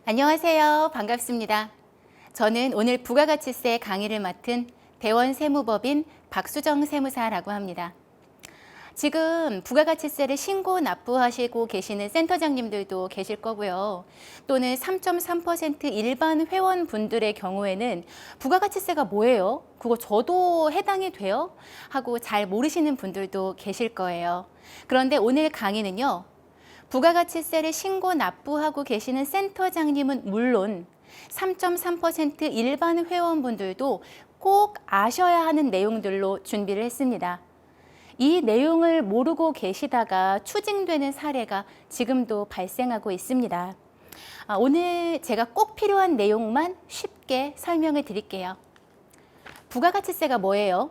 안녕하세요. 반갑습니다. 저는 오늘 부가가치세 강의를 맡은 대원세무법인 박수정 세무사라고 합니다. 지금 부가가치세를 신고 납부하시고 계시는 센터장님들도 계실 거고요. 또는 3.3% 일반 회원분들의 경우에는 부가가치세가 뭐예요? 그거 저도 해당이 돼요? 하고 잘 모르시는 분들도 계실 거예요. 그런데 오늘 강의는요. 부가가치세를 신고 납부하고 계시는 센터장님은 물론 3.3% 일반 회원분들도 꼭 아셔야 하는 내용들로 준비를 했습니다. 이 내용을 모르고 계시다가 추징되는 사례가 지금도 발생하고 있습니다. 오늘 제가 꼭 필요한 내용만 쉽게 설명을 드릴게요. 부가가치세가 뭐예요?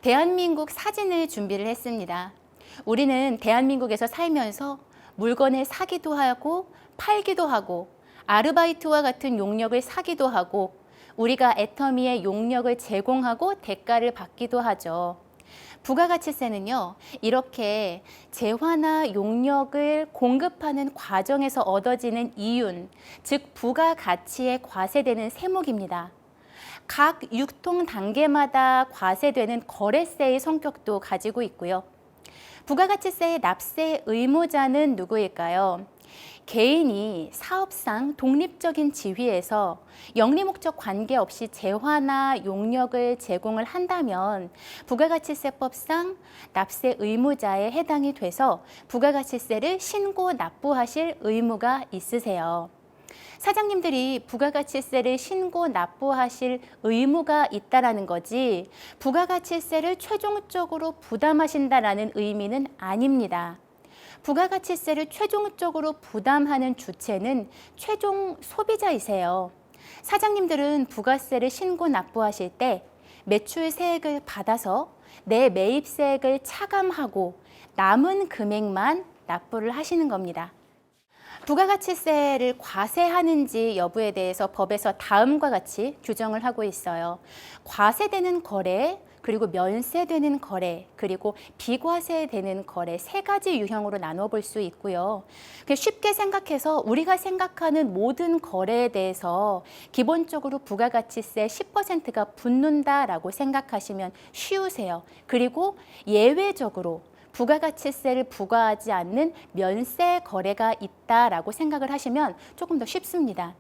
대한민국 사진을 준비를 했습니다. 우리는 대한민국에서 살면서 물건을 사기도 하고 팔기도 하고 아르바이트와 같은 용역을 사기도 하고 우리가 애터미에 용역을 제공하고 대가를 받기도 하죠. 부가가치세는요, 이렇게 재화나 용역을 공급하는 과정에서 얻어지는 이윤, 즉 부가가치에 과세되는 세목입니다. 각 유통 단계마다 과세되는 거래세의 성격도 가지고 있고요. 부가가치세의 납세 의무자는 누구일까요? 개인이 사업상 독립적인 지위에서 영리 목적 관계없이 재화나 용역을 제공을 한다면 부가가치세법상 납세 의무자에 해당이 돼서 부가가치세를 신고 납부하실 의무가 있으세요. 사장님들이 부가가치세를 신고 납부하실 의무가 있다라는 거지 부가가치세를 최종적으로 부담하신다라는 의미는 아닙니다. 부가가치세를 최종적으로 부담하는 주체는 최종 소비자이세요. 사장님들은 부가세를 신고 납부하실 때 매출세액을 받아서 내 매입세액을 차감하고 남은 금액만 납부를 하시는 겁니다. 부가가치세를 과세하는지 여부에 대해서 법에서 다음과 같이 규정을 하고 있어요. 과세되는 거래, 그리고 면세되는 거래, 그리고 비과세되는 거래 세 가지 유형으로 나눠볼 수 있고요. 쉽게 생각해서 우리가 생각하는 모든 거래에 대해서 기본적으로 부가가치세 10%가 붙는다라고 생각하시면 쉬우세요. 그리고 예외적으로 부가가치세를 부과하지 않는 면세 거래가 있다라고 생각을 하시면 조금 더 쉽습니다.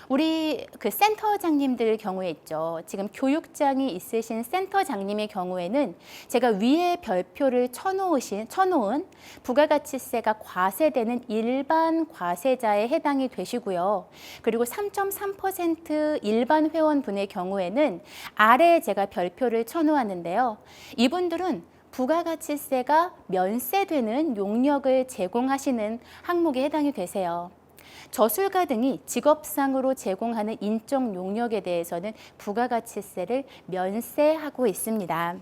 우리 센터장님들 경우에 있죠. 지금 교육장이 있으신 센터장님의 경우에는 제가 위에 별표를 쳐놓은 부가가치세가 과세되는 일반 과세자에 해당이 되시고요. 그리고 3.3% 일반 회원분의 경우에는 아래에 제가 별표를 쳐놓았는데요. 이분들은 부가가치세가 면세되는 용역을 제공하시는 항목에 해당이 되세요. 저술가 등이 직업상으로 제공하는 인적 용역에 대해서는 부가가치세를 면세하고 있습니다.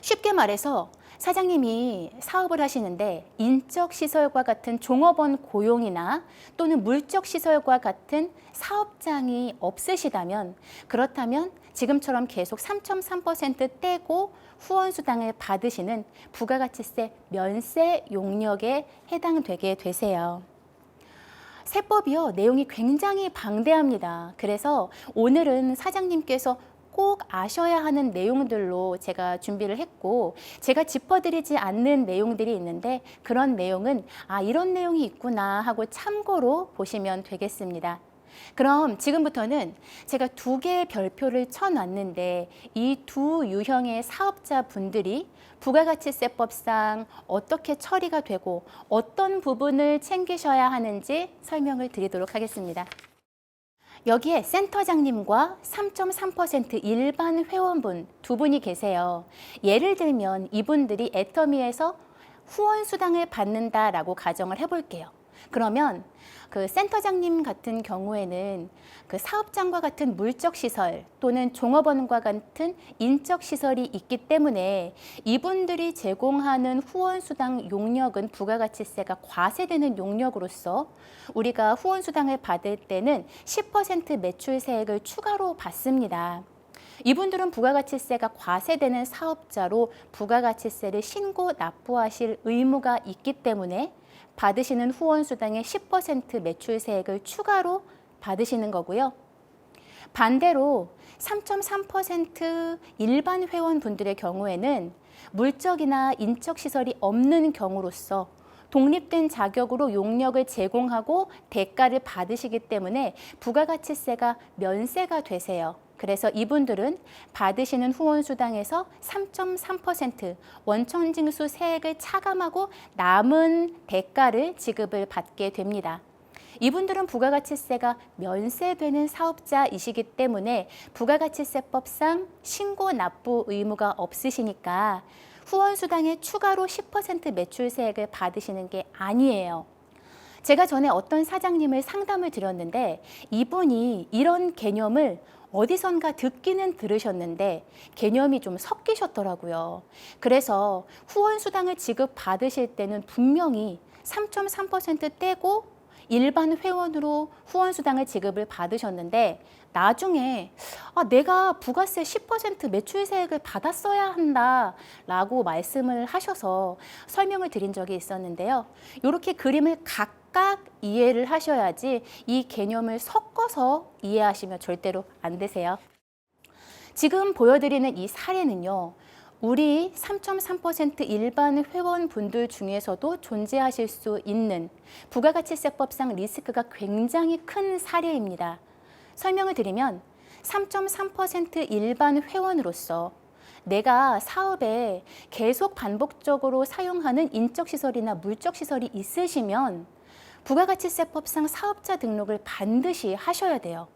쉽게 말해서 사장님이 사업을 하시는데 인적시설과 같은 종업원 고용이나 또는 물적시설과 같은 사업장이 없으시다면 그렇다면 지금처럼 계속 3.3% 떼고 후원수당을 받으시는 부가가치세 면세 용역에 해당되게 되세요. 세법이요, 내용이 굉장히 방대합니다. 그래서 오늘은 사장님께서 꼭 아셔야 하는 내용들로 제가 준비를 했고 제가 짚어드리지 않는 내용들이 있는데 그런 내용은 이런 내용이 있구나 하고 참고로 보시면 되겠습니다. 그럼 지금부터는 제가 두 개의 별표를 쳐놨는데 이 두 유형의 사업자분들이 부가가치세법상 어떻게 처리가 되고 어떤 부분을 챙기셔야 하는지 설명을 드리도록 하겠습니다. 여기에 센터장님과 3.3% 일반 회원분 두 분이 계세요. 예를 들면 이분들이 애터미에서 후원수당을 받는다라고 가정을 해볼게요. 그러면 센터장님 같은 경우에는 사업장과 같은 물적시설 또는 종업원과 같은 인적시설이 있기 때문에 이분들이 제공하는 후원수당 용역은 부가가치세가 과세되는 용역으로서 우리가 후원수당을 받을 때는 10% 매출세액을 추가로 받습니다. 이분들은 부가가치세가 과세되는 사업자로 부가가치세를 신고 납부하실 의무가 있기 때문에 받으시는 후원수당의 10% 매출세액을 추가로 받으시는 거고요. 반대로 3.3% 일반 회원분들의 경우에는 물적이나 인적시설이 없는 경우로서 독립된 자격으로 용역을 제공하고 대가를 받으시기 때문에 부가가치세가 면세가 되세요. 그래서 이분들은 받으시는 후원수당에서 3.3% 원천징수 세액을 차감하고 남은 대가를 지급을 받게 됩니다. 이분들은 부가가치세가 면세되는 사업자이시기 때문에 부가가치세법상 신고 납부 의무가 없으시니까 후원수당에 추가로 10% 매출세액을 받으시는 게 아니에요. 제가 전에 어떤 사장님을 상담을 드렸는데 이분이 이런 개념을 어디선가 듣기는 들으셨는데 개념이 좀 섞이셨더라고요. 그래서 후원수당을 지급받으실 때는 분명히 3.3% 떼고 일반 회원으로 후원수당을 지급을 받으셨는데 나중에 내가 부가세 10% 매출세액을 받았어야 한다라고 말씀을 하셔서 설명을 드린 적이 있었는데요. 이렇게 그림을 각각 이해를 하셔야지 이 개념을 섞어서 이해하시면 절대로 안 되세요. 지금 보여드리는 이 사례는요. 우리 3.3% 일반 회원분들 중에서도 존재하실 수 있는 부가가치세법상 리스크가 굉장히 큰 사례입니다. 설명을 드리면 3.3% 일반 회원으로서 내가 사업에 계속 반복적으로 사용하는 인적시설이나 물적시설이 있으시면 부가가치세법상 사업자 등록을 반드시 하셔야 돼요.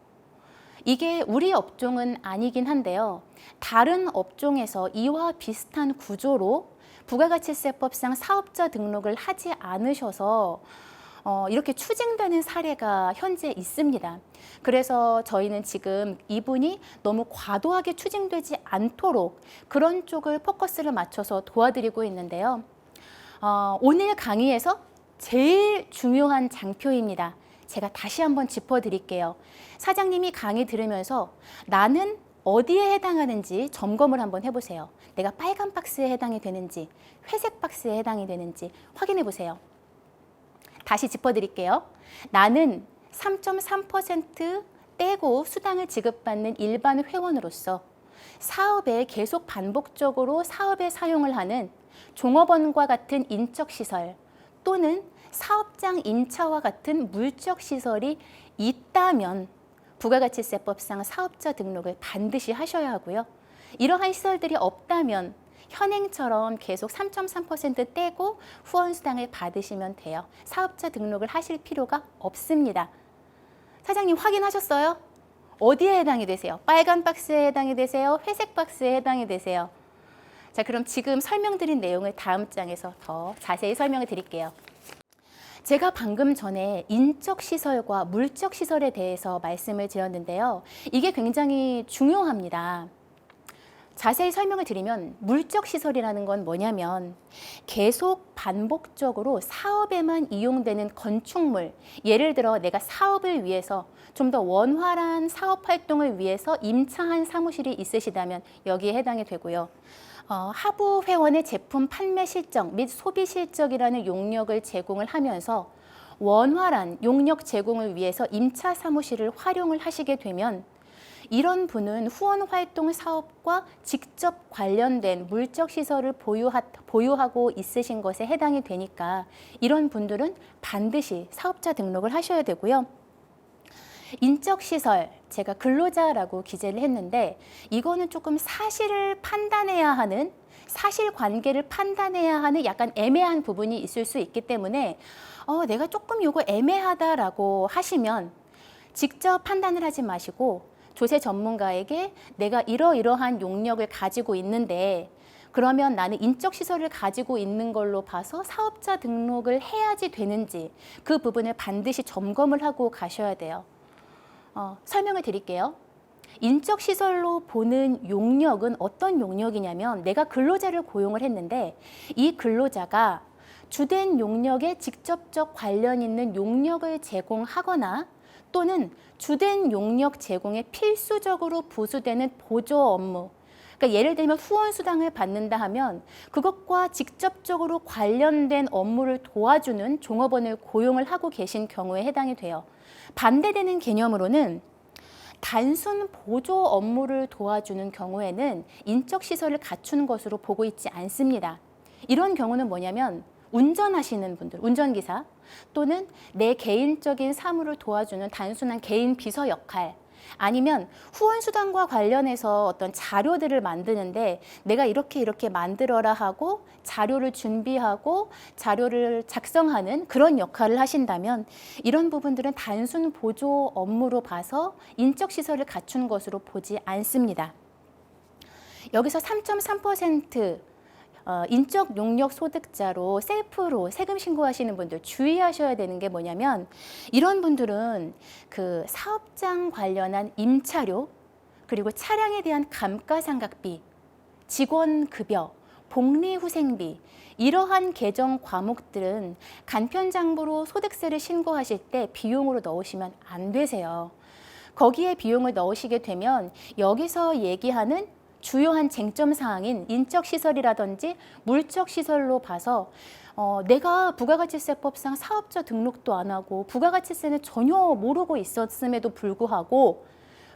이게 우리 업종은 아니긴 한데요. 다른 업종에서 이와 비슷한 구조로 부가가치세법상 사업자 등록을 하지 않으셔서 이렇게 추징되는 사례가 현재 있습니다. 그래서 저희는 지금 이분이 너무 과도하게 추징되지 않도록 그런 쪽을 포커스를 맞춰서 도와드리고 있는데요. 오늘 강의에서 제일 중요한 장표입니다. 제가 다시 한번 짚어드릴게요. 사장님이 강의 들으면서 나는 어디에 해당하는지 점검을 한번 해보세요. 내가 빨간 박스에 해당이 되는지 회색 박스에 해당이 되는지 확인해 보세요. 다시 짚어드릴게요. 나는 3.3% 떼고 수당을 지급받는 일반 회원으로서 사업에 계속 반복적으로 사업에 사용을 하는 종업원과 같은 인적시설 또는 사업장 임차와 같은 물적시설이 있다면 부가가치세법상 사업자 등록을 반드시 하셔야 하고요. 이러한 시설들이 없다면 현행처럼 계속 3.3% 떼고 후원수당을 받으시면 돼요. 사업자 등록을 하실 필요가 없습니다. 사장님 확인하셨어요? 어디에 해당이 되세요? 빨간 박스에 해당이 되세요? 회색 박스에 해당이 되세요? 자, 그럼 지금 설명드린 내용을 다음 장에서 더 자세히 설명을 드릴게요. 제가 방금 전에 인적시설과 물적시설에 대해서 말씀을 드렸는데요. 이게 굉장히 중요합니다. 자세히 설명을 드리면 물적시설이라는 건 뭐냐면 계속 반복적으로 사업에만 이용되는 건축물, 예를 들어 내가 사업을 위해서 좀 더 원활한 사업 활동을 위해서 임차한 사무실이 있으시다면 여기에 해당이 되고요. 하부 회원의 제품 판매 실적 및 소비 실적이라는 용역을 제공을 하면서 원활한 용역 제공을 위해서 임차 사무실을 활용을 하시게 되면 이런 분은 후원 활동 사업과 직접 관련된 물적 시설을 보유하고 있으신 것에 해당이 되니까 이런 분들은 반드시 사업자 등록을 하셔야 되고요. 인적 시설, 제가 근로자라고 기재를 했는데 이거는 조금 사실을 판단해야 하는 사실관계를 판단해야 하는 약간 애매한 부분이 있을 수 있기 때문에 내가 조금 이거 애매하다라고 하시면 직접 판단을 하지 마시고 조세 전문가에게 내가 이러이러한 용역을 가지고 있는데 그러면 나는 인적시설을 가지고 있는 걸로 봐서 사업자 등록을 해야지 되는지 그 부분을 반드시 점검을 하고 가셔야 돼요. 설명을 드릴게요. 인적시설로 보는 용역은 어떤 용역이냐면 내가 근로자를 고용을 했는데 이 근로자가 주된 용역에 직접적 관련 있는 용역을 제공하거나 또는 주된 용역 제공에 필수적으로 부수되는 보조 업무, 그러니까 예를 들면 후원수당을 받는다 하면 그것과 직접적으로 관련된 업무를 도와주는 종업원을 고용을 하고 계신 경우에 해당이 돼요. 반대되는 개념으로는 단순 보조 업무를 도와주는 경우에는 인적시설을 갖추는 것으로 보고 있지 않습니다. 이런 경우는 뭐냐면 운전하시는 분들, 운전기사 또는 내 개인적인 사무를 도와주는 단순한 개인 비서 역할, 아니면 후원수당과 관련해서 어떤 자료들을 만드는데 내가 이렇게 만들어라 하고 자료를 준비하고 자료를 작성하는 그런 역할을 하신다면 이런 부분들은 단순 보조 업무로 봐서 인적시설을 갖춘 것으로 보지 않습니다. 여기서 3.3% 인적 용역 소득자로 셀프로 세금 신고하시는 분들 주의하셔야 되는 게 뭐냐면 이런 분들은 그 사업장 관련한 임차료 그리고 차량에 대한 감가상각비, 직원급여, 복리후생비 이러한 계정 과목들은 간편장부로 소득세를 신고하실 때 비용으로 넣으시면 안 되세요. 거기에 비용을 넣으시게 되면 여기서 얘기하는 주요한 쟁점 사항인 인적시설이라든지 물적시설로 봐서 내가 부가가치세법상 사업자 등록도 안 하고 부가가치세는 전혀 모르고 있었음에도 불구하고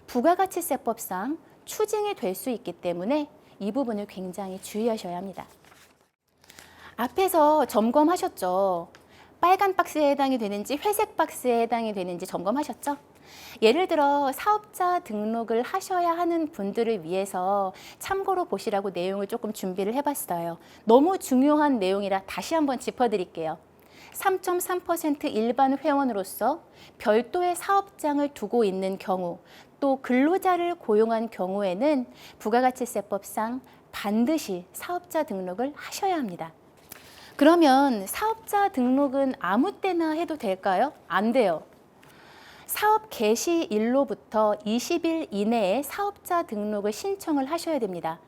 부가가치세법상 추징이 될 수 있기 때문에 이 부분을 굉장히 주의하셔야 합니다. 앞에서 점검하셨죠? 빨간 박스에 해당이 되는지 회색 박스에 해당이 되는지 점검하셨죠? 예를 들어 사업자 등록을 하셔야 하는 분들을 위해서 참고로 보시라고 내용을 조금 준비를 해봤어요. 너무 중요한 내용이라 다시 한번 짚어드릴게요. 3.3% 일반 회원으로서 별도의 사업장을 두고 있는 경우 또 근로자를 고용한 경우에는 부가가치세법상 반드시 사업자 등록을 하셔야 합니다. 그러면 사업자 등록은 아무 때나 해도 될까요? 안 돼요. 사업 개시일로부터 20일 이내에 사업자 등록을 신청을 하셔야 됩니다.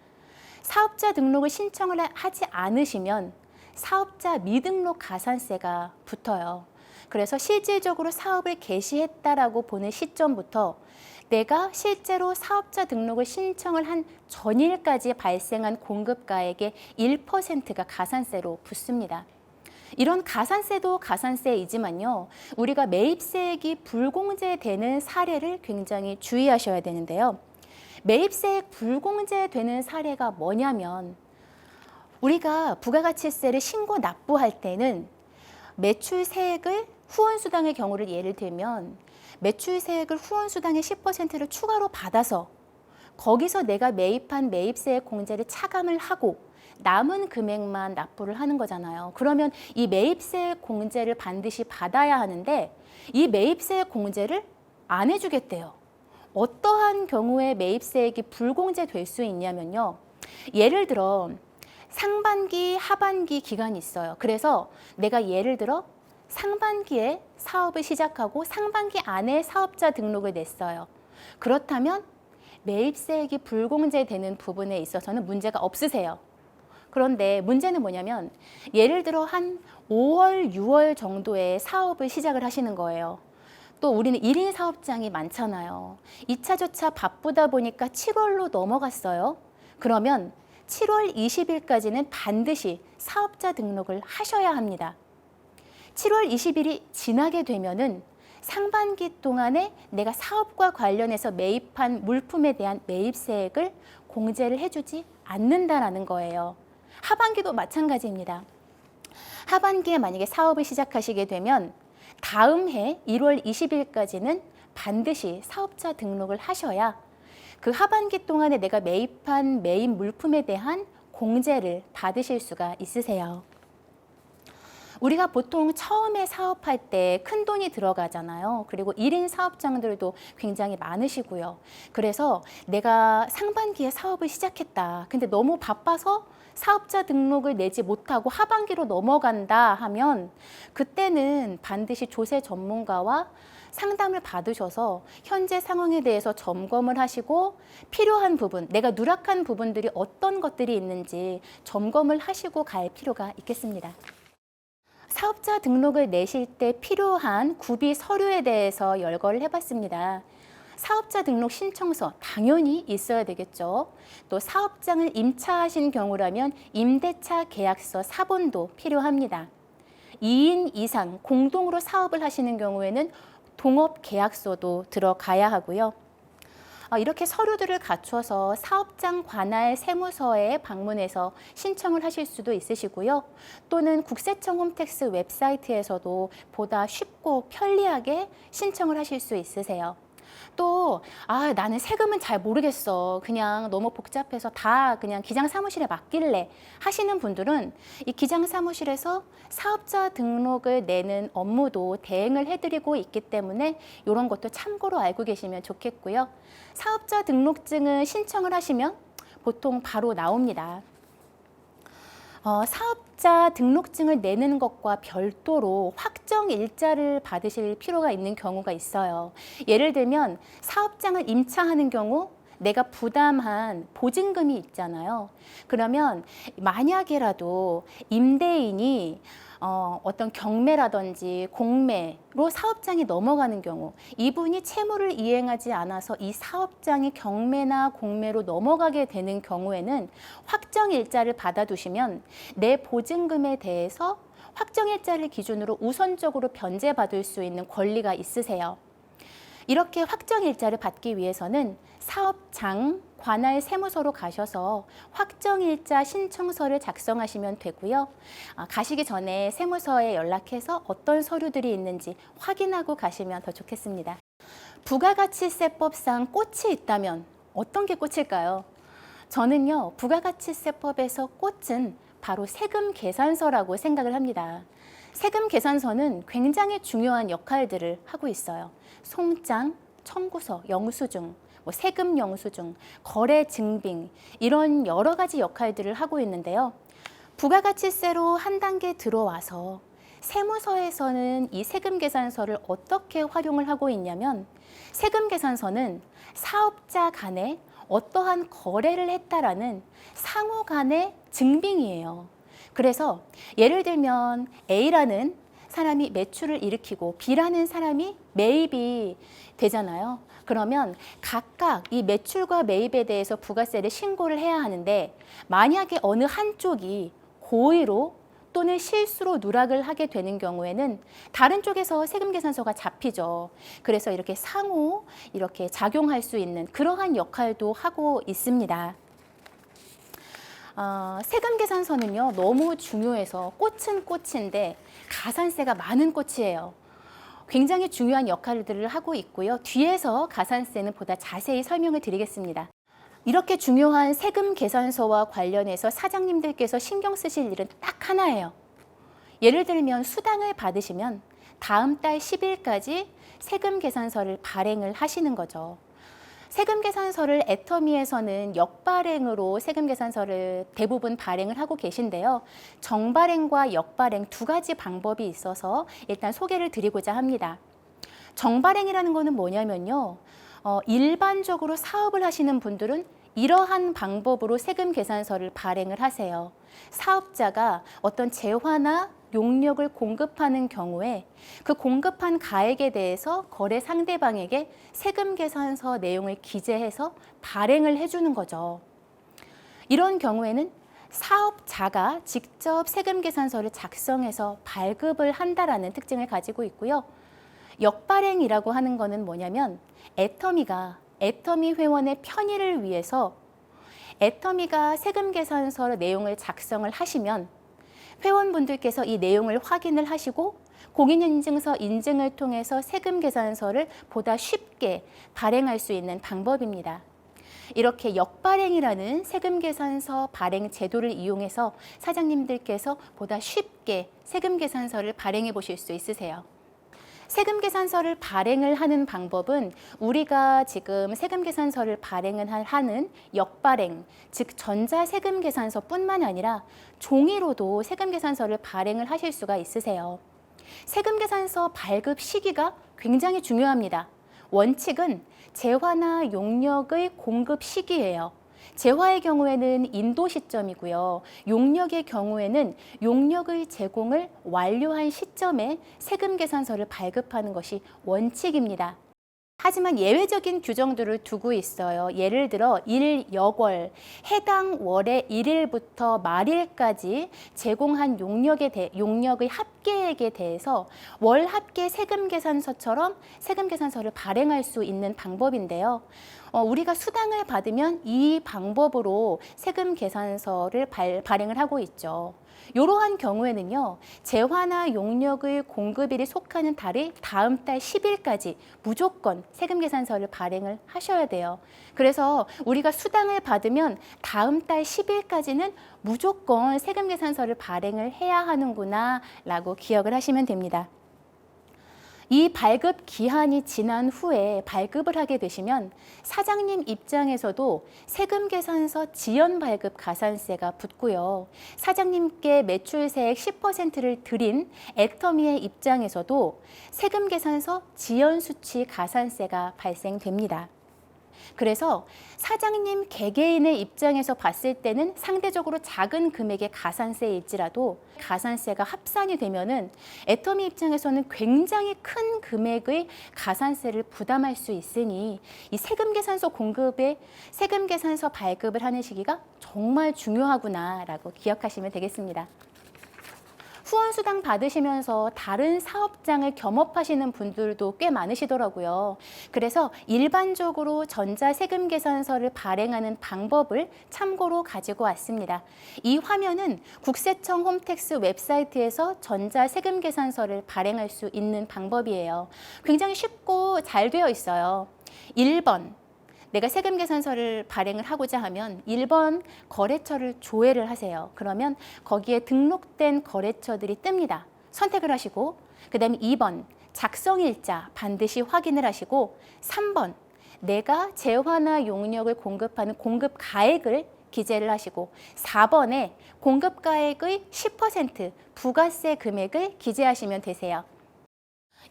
사업자 등록을 신청을 하지 않으시면 사업자 미등록 가산세가 붙어요. 그래서 실질적으로 사업을 개시했다라고 보는 시점부터 내가 실제로 사업자 등록을 신청을 한 전일까지 발생한 공급가액의 1%가 가산세로 붙습니다. 이런 가산세도 가산세이지만요. 우리가 매입세액이 불공제되는 사례를 굉장히 주의하셔야 되는데요. 매입세액 불공제되는 사례가 뭐냐면 우리가 부가가치세를 신고 납부할 때는 매출세액을 후원수당의 경우를 예를 들면 매출세액을 후원수당의 10%를 추가로 받아서 거기서 내가 매입한 매입세액 공제를 차감을 하고 남은 금액만 납부를 하는 거잖아요. 그러면 이 매입세액 공제를 반드시 받아야 하는데 이 매입세액 공제를 안 해주겠대요. 어떠한 경우에 매입세액이 불공제될 수 있냐면요. 예를 들어 상반기, 하반기 기간이 있어요. 그래서 내가 예를 들어 상반기에 사업을 시작하고 상반기 안에 사업자 등록을 냈어요. 그렇다면 매입세액이 불공제되는 부분에 있어서는 문제가 없으세요. 그런데 문제는 뭐냐면 예를 들어 한 5월, 6월 정도에 사업을 시작을 하시는 거예요. 또 우리는 1인 사업장이 많잖아요. 2차조차 바쁘다 보니까 7월로 넘어갔어요. 그러면 7월 20일까지는 반드시 사업자 등록을 하셔야 합니다. 7월 20일이 지나게 되면은 상반기 동안에 내가 사업과 관련해서 매입한 물품에 대한 매입세액을 공제를 해주지 않는다라는 거예요. 하반기도 마찬가지입니다. 하반기에 만약에 사업을 시작하시게 되면 다음 해 1월 20일까지는 반드시 사업자 등록을 하셔야 그 하반기 동안에 내가 매입한 매입 물품에 대한 공제를 받으실 수가 있으세요. 우리가 보통 처음에 사업할 때 큰 돈이 들어가잖아요. 그리고 1인 사업장들도 굉장히 많으시고요. 그래서 내가 상반기에 사업을 시작했다. 근데 너무 바빠서 사업자 등록을 내지 못하고 하반기로 넘어간다 하면 그때는 반드시 조세 전문가와 상담을 받으셔서 현재 상황에 대해서 점검을 하시고 필요한 부분, 내가 누락한 부분들이 어떤 것들이 있는지 점검을 하시고 갈 필요가 있겠습니다. 사업자 등록을 내실 때 필요한 구비 서류에 대해서 열거를 해봤습니다. 사업자 등록 신청서 당연히 있어야 되겠죠. 또 사업장을 임차하신 경우라면 임대차 계약서 사본도 필요합니다. 2인 이상 공동으로 사업을 하시는 경우에는 동업 계약서도 들어가야 하고요. 이렇게 서류들을 갖춰서 사업장 관할 세무서에 방문해서 신청을 하실 수도 있으시고요. 또는 국세청 홈택스 웹사이트에서도 보다 쉽고 편리하게 신청을 하실 수 있으세요. 또 나는 세금은 잘 모르겠어. 그냥 너무 복잡해서 다 그냥 기장 사무실에 맡길래 하시는 분들은 이 기장 사무실에서 사업자 등록을 내는 업무도 대행을 해드리고 있기 때문에 이런 것도 참고로 알고 계시면 좋겠고요. 사업자 등록증을 신청을 하시면 보통 바로 나옵니다. 사업자 등록증을 내는 것과 별도로 확정 일자를 받으실 필요가 있는 경우가 있어요. 예를 들면 사업장을 임차하는 경우 내가 부담한 보증금이 있잖아요. 그러면 만약에라도 임대인이 어떤 경매라든지 공매로 사업장이 넘어가는 경우, 이분이 채무를 이행하지 않아서 이 사업장이 경매나 공매로 넘어가게 되는 경우에는 확정일자를 받아두시면 내 보증금에 대해서 확정일자를 기준으로 우선적으로 변제받을 수 있는 권리가 있으세요. 이렇게 확정일자를 받기 위해서는 사업장 관할 세무서로 가셔서 확정일자 신청서를 작성하시면 되고요. 가시기 전에 세무서에 연락해서 어떤 서류들이 있는지 확인하고 가시면 더 좋겠습니다. 부가가치세법상 꽃이 있다면 어떤 게 꽃일까요? 저는요, 부가가치세법에서 꽃은 바로 세금 계산서라고 생각을 합니다. 세금 계산서는 굉장히 중요한 역할들을 하고 있어요. 송장, 청구서, 영수증, 세금 영수증, 거래 증빙 이런 여러 가지 역할들을 하고 있는데요. 부가가치세로 한 단계 들어와서 세무서에서는 이 세금 계산서를 어떻게 활용을 하고 있냐면 세금 계산서는 사업자 간에 어떠한 거래를 했다라는 상호 간의 증빙이에요. 그래서 예를 들면 A라는 사람이 매출을 일으키고 B라는 사람이 매입이 되잖아요. 그러면 각각 이 매출과 매입에 대해서 부가세를 신고를 해야 하는데 만약에 어느 한쪽이 고의로 또는 실수로 누락을 하게 되는 경우에는 다른 쪽에서 세금 계산서가 잡히죠. 그래서 이렇게 상호 이렇게 작용할 수 있는 그러한 역할도 하고 있습니다. 세금 계산서는요, 너무 중요해서 꽃은 꽃인데 가산세가 많은 꽃이에요. 굉장히 중요한 역할들을 하고 있고요. 뒤에서 가산세는 보다 자세히 설명을 드리겠습니다. 이렇게 중요한 세금 계산서와 관련해서 사장님들께서 신경 쓰실 일은 딱 하나예요. 예를 들면 수당을 받으시면 다음 달 10일까지 세금 계산서를 발행을 하시는 거죠. 세금 계산서를 애터미에서는 역발행으로 세금 계산서를 대부분 발행을 하고 계신데요. 정발행과 역발행 두 가지 방법이 있어서 일단 소개를 드리고자 합니다. 정발행이라는 거는 뭐냐면요. 일반적으로 사업을 하시는 분들은 이러한 방법으로 세금 계산서를 발행을 하세요. 사업자가 어떤 재화나 용역을 공급하는 경우에 그 공급한 가액에 대해서 거래 상대방에게 세금 계산서 내용을 기재해서 발행을 해주는 거죠. 이런 경우에는 사업자가 직접 세금 계산서를 작성해서 발급을 한다라는 특징을 가지고 있고요. 역발행이라고 하는 거는 뭐냐면 애터미 회원의 편의를 위해서 애터미가 세금 계산서 내용을 작성을 하시면 회원분들께서 이 내용을 확인을 하시고 공인인증서 인증을 통해서 세금 계산서를 보다 쉽게 발행할 수 있는 방법입니다. 이렇게 역발행이라는 세금 계산서 발행 제도를 이용해서 사장님들께서 보다 쉽게 세금 계산서를 발행해 보실 수 있으세요. 세금 계산서를 발행을 하는 방법은 우리가 지금 세금 계산서를 발행을 하는 역발행, 즉 전자세금 계산서뿐만 아니라 종이로도 세금 계산서를 발행을 하실 수가 있으세요. 세금 계산서 발급 시기가 굉장히 중요합니다. 원칙은 재화나 용역의 공급 시기예요. 재화의 경우에는 인도 시점이고요. 용역의 경우에는 용역의 제공을 완료한 시점에 세금 계산서를 발급하는 것이 원칙입니다. 하지만 예외적인 규정들을 두고 있어요. 예를 들어 일여월, 해당 월의 1일부터 말일까지 제공한 용역의 합계액에 대해서 월 합계 세금 계산서처럼 세금 계산서를 발행할 수 있는 방법인데요. 우리가 수당을 받으면 이 방법으로 세금 계산서를 발행을 하고 있죠. 이러한 경우에는요, 재화나 용역의 공급일이 속하는 달이 다음 달 10일까지 무조건 세금 계산서를 발행을 하셔야 돼요. 그래서 우리가 수당을 받으면 다음 달 10일까지는 무조건 세금 계산서를 발행을 해야 하는구나 라고 기억을 하시면 됩니다. 이 발급 기한이 지난 후에 발급을 하게 되시면 사장님 입장에서도 세금 계산서 지연 발급 가산세가 붙고요. 사장님께 매출세액 10%를 드린 애터미의 입장에서도 세금 계산서 지연 수치 가산세가 발생됩니다. 그래서 사장님 개개인의 입장에서 봤을 때는 상대적으로 작은 금액의 가산세일지라도 가산세가 합산이 되면은 애터미 입장에서는 굉장히 큰 금액의 가산세를 부담할 수 있으니 이 세금 계산서 공급에 세금 계산서 발급을 하는 시기가 정말 중요하구나라고 기억하시면 되겠습니다. 후원수당 받으시면서 다른 사업장을 겸업하시는 분들도 꽤 많으시더라고요. 그래서 일반적으로 전자세금계산서를 발행하는 방법을 참고로 가지고 왔습니다. 이 화면은 국세청 홈택스 웹사이트에서 전자세금계산서를 발행할 수 있는 방법이에요. 굉장히 쉽고 잘 되어 있어요. 1번. 내가 세금 계산서를 발행을 하고자 하면 1번 거래처를 조회를 하세요. 그러면 거기에 등록된 거래처들이 뜹니다. 선택을 하시고 그다음에 2번 작성일자 반드시 확인을 하시고 3번 내가 재화나 용역을 공급하는 공급가액을 기재를 하시고 4번에 공급가액의 10% 부가세 금액을 기재하시면 되세요.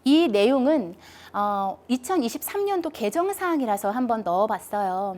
이 내용은 2023년도 개정사항이라서 한번 넣어봤어요.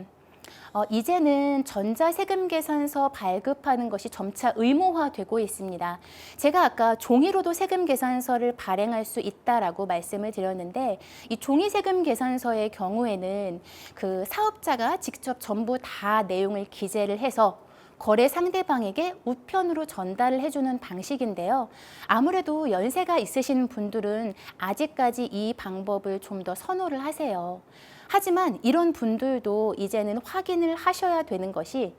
이제는 전자세금계산서 발급하는 것이 점차 의무화되고 있습니다. 제가 아까 종이로도 세금계산서를 발행할 수 있다라고 말씀을 드렸는데 이 종이세금계산서의 경우에는 그 사업자가 직접 전부 다 내용을 기재를 해서 거래 상대방에게 우편으로 전달을 해주는 방식인데요. 아무래도 연세가 있으신 분들은 아직까지 이 방법을 좀 더 선호를 하세요. 하지만 이런 분들도 이제는 확인을 하셔야 되는 것이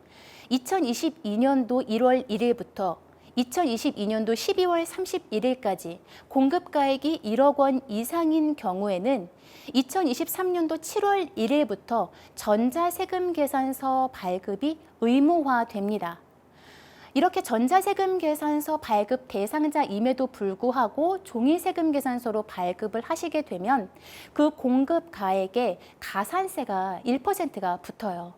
2022년도 1월 1일부터 2022년도 12월 31일까지 공급가액이 1억 원 이상인 경우에는 2023년도 7월 1일부터 전자세금계산서 발급이 의무화됩니다. 이렇게 전자세금계산서 발급 대상자임에도 불구하고 종이세금계산서로 발급을 하시게 되면 그 공급가액에 가산세가 1%가 붙어요.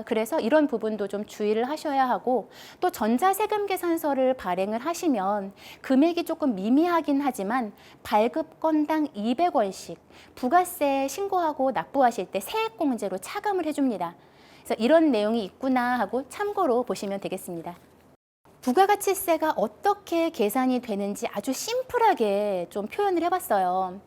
그래서 이런 부분도 좀 주의를 하셔야 하고 또 전자세금계산서를 발행을 하시면 금액이 조금 미미하긴 하지만 발급 건당 200원씩 부가세 신고하고 납부하실 때 세액공제로 차감을 해줍니다. 그래서 이런 내용이 있구나 하고 참고로 보시면 되겠습니다. 부가가치세가 어떻게 계산이 되는지 아주 심플하게 좀 표현을 해봤어요.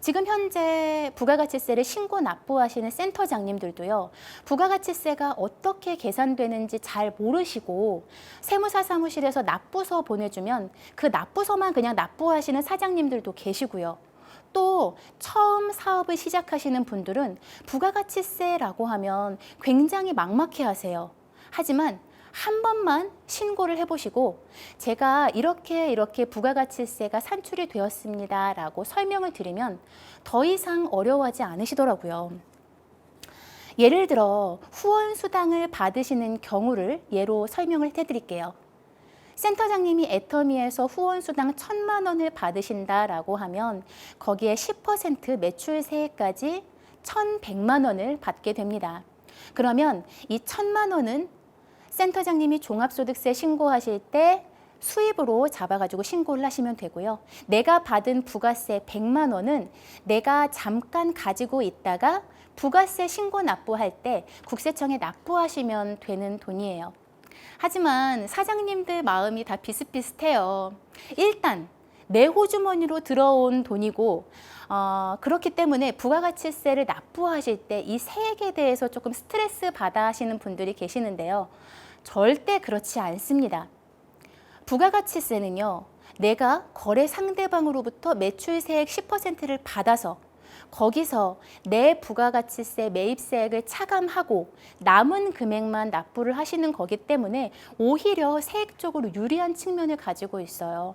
지금 현재 부가가치세를 신고 납부하시는 센터장님들도요, 부가가치세가 어떻게 계산되는지 잘 모르시고 세무사 사무실에서 납부서 보내주면 그 납부서만 그냥 납부하시는 사장님들도 계시고요. 또 처음 사업을 시작하시는 분들은 부가가치세라고 하면 굉장히 막막해 하세요. 하지만 한 번만 신고를 해보시고 제가 이렇게 부가가치세가 산출이 되었습니다 라고 설명을 드리면 더 이상 어려워하지 않으시더라고요. 예를 들어 후원수당을 받으시는 경우를 예로 설명을 해드릴게요. 센터장님이 애터미에서 후원수당 1,000만 원을 받으신다라고 하면 거기에 10% 매출세액까지 1,100만 원을 받게 됩니다. 그러면 이 1,000만 원은 센터장님이 종합소득세 신고하실 때 수입으로 잡아가지고 신고를 하시면 되고요. 내가 받은 부가세 100만 원은 내가 잠깐 가지고 있다가 부가세 신고 납부할 때 국세청에 납부하시면 되는 돈이에요. 하지만 사장님들 마음이 다 비슷비슷해요. 일단 내 호주머니로 들어온 돈이고 그렇기 때문에 부가가치세를 납부하실 때 이 세액에 대해서 조금 스트레스 받아 하시는 분들이 계시는데요. 절대 그렇지 않습니다. 부가가치세는요, 내가 거래 상대방으로부터 매출세액 10%를 받아서 거기서 내 부가가치세 매입세액을 차감하고 남은 금액만 납부를 하시는 거기 때문에 오히려 세액적으로 유리한 측면을 가지고 있어요.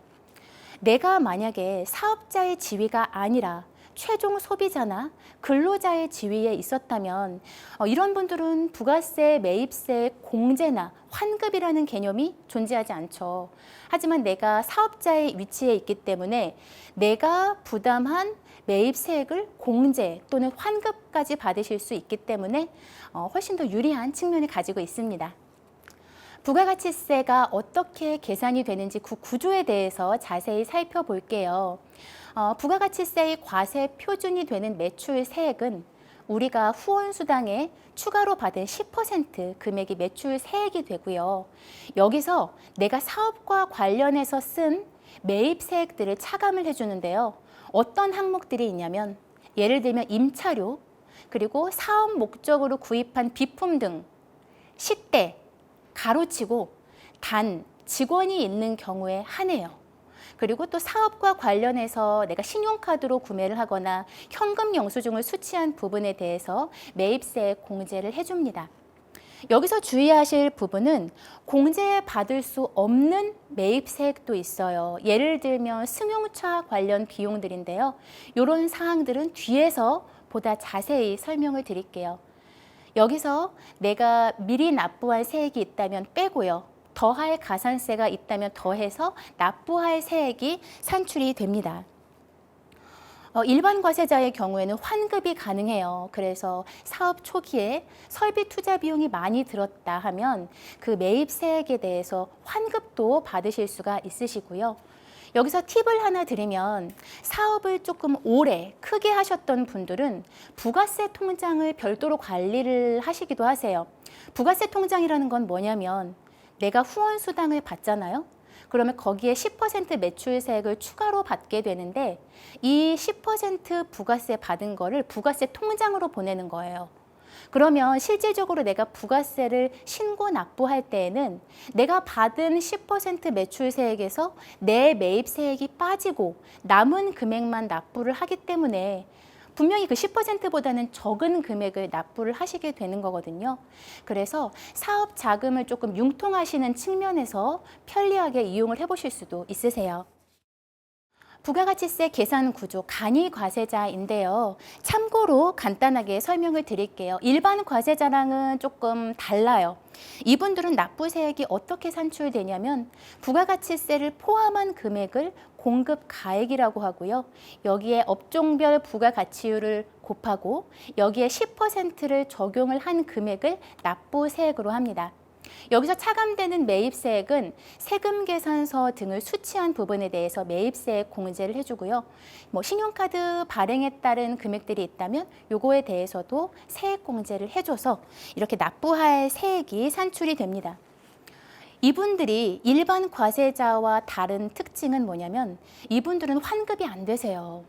내가 만약에 사업자의 지위가 아니라 최종 소비자나 근로자의 지위에 있었다면 이런 분들은 부가세, 매입세, 공제나 환급이라는 개념이 존재하지 않죠. 하지만 내가 사업자의 위치에 있기 때문에 내가 부담한 매입세액을 공제 또는 환급까지 받으실 수 있기 때문에 훨씬 더 유리한 측면을 가지고 있습니다. 부가가치세가 어떻게 계산이 되는지 그 구조에 대해서 자세히 살펴볼게요. 부가가치세의 과세 표준이 되는 매출세액은 우리가 후원수당에 추가로 받은 10% 금액이 매출세액이 되고요. 여기서 내가 사업과 관련해서 쓴 매입세액들을 차감을 해주는데요. 어떤 항목들이 있냐면 예를 들면 임차료, 그리고 사업 목적으로 구입한 비품 등 시대, 가로치고 단 직원이 있는 경우에 한해요. 그리고 또 사업과 관련해서 내가 신용카드로 구매를 하거나 현금 영수증을 수취한 부분에 대해서 매입세 공제를 해줍니다. 여기서 주의하실 부분은 공제받을 수 없는 매입세액도 있어요. 예를 들면 승용차 관련 비용들인데요. 이런 사항들은 뒤에서 보다 자세히 설명을 드릴게요. 여기서 내가 미리 납부할 세액이 있다면 빼고요. 더할 가산세가 있다면 더해서 납부할 세액이 산출이 됩니다. 일반 과세자의 경우에는 환급이 가능해요. 그래서 사업 초기에 설비 투자 비용이 많이 들었다 하면 그 매입세액에 대해서 환급도 받으실 수가 있으시고요. 여기서 팁을 하나 드리면 사업을 조금 오래 크게 하셨던 분들은 부가세 통장을 별도로 관리를 하시기도 하세요. 부가세 통장이라는 건 뭐냐면 내가 후원 수당을 받잖아요. 그러면 거기에 10% 매출세액을 추가로 받게 되는데 이 10% 부가세 받은 거를 부가세 통장으로 보내는 거예요. 그러면 실질적으로 내가 부가세를 신고 납부할 때에는 내가 받은 10% 매출세액에서 내 매입세액이 빠지고 남은 금액만 납부를 하기 때문에 분명히 그 10%보다는 적은 금액을 납부를 하시게 되는 거거든요. 그래서 사업 자금을 조금 융통하시는 측면에서 편리하게 이용을 해보실 수도 있으세요. 부가가치세 계산 구조 간이과세자인데요. 참고로 간단하게 설명을 드릴게요. 일반 과세자랑은 조금 달라요. 이분들은 납부세액이 어떻게 산출되냐면 부가가치세를 포함한 금액을 공급가액이라고 하고요. 여기에 업종별 부가가치율을 곱하고 여기에 10%를 적용을 한 금액을 납부세액으로 합니다. 여기서 차감되는 매입세액은 세금계산서 등을 수취한 부분에 대해서 매입세액 공제를 해주고요. 신용카드 발행에 따른 금액들이 있다면 요거에 대해서도 세액 공제를 해줘서 이렇게 납부할 세액이 산출이 됩니다. 이분들이 일반 과세자와 다른 특징은 뭐냐면 이분들은 환급이 안 되세요.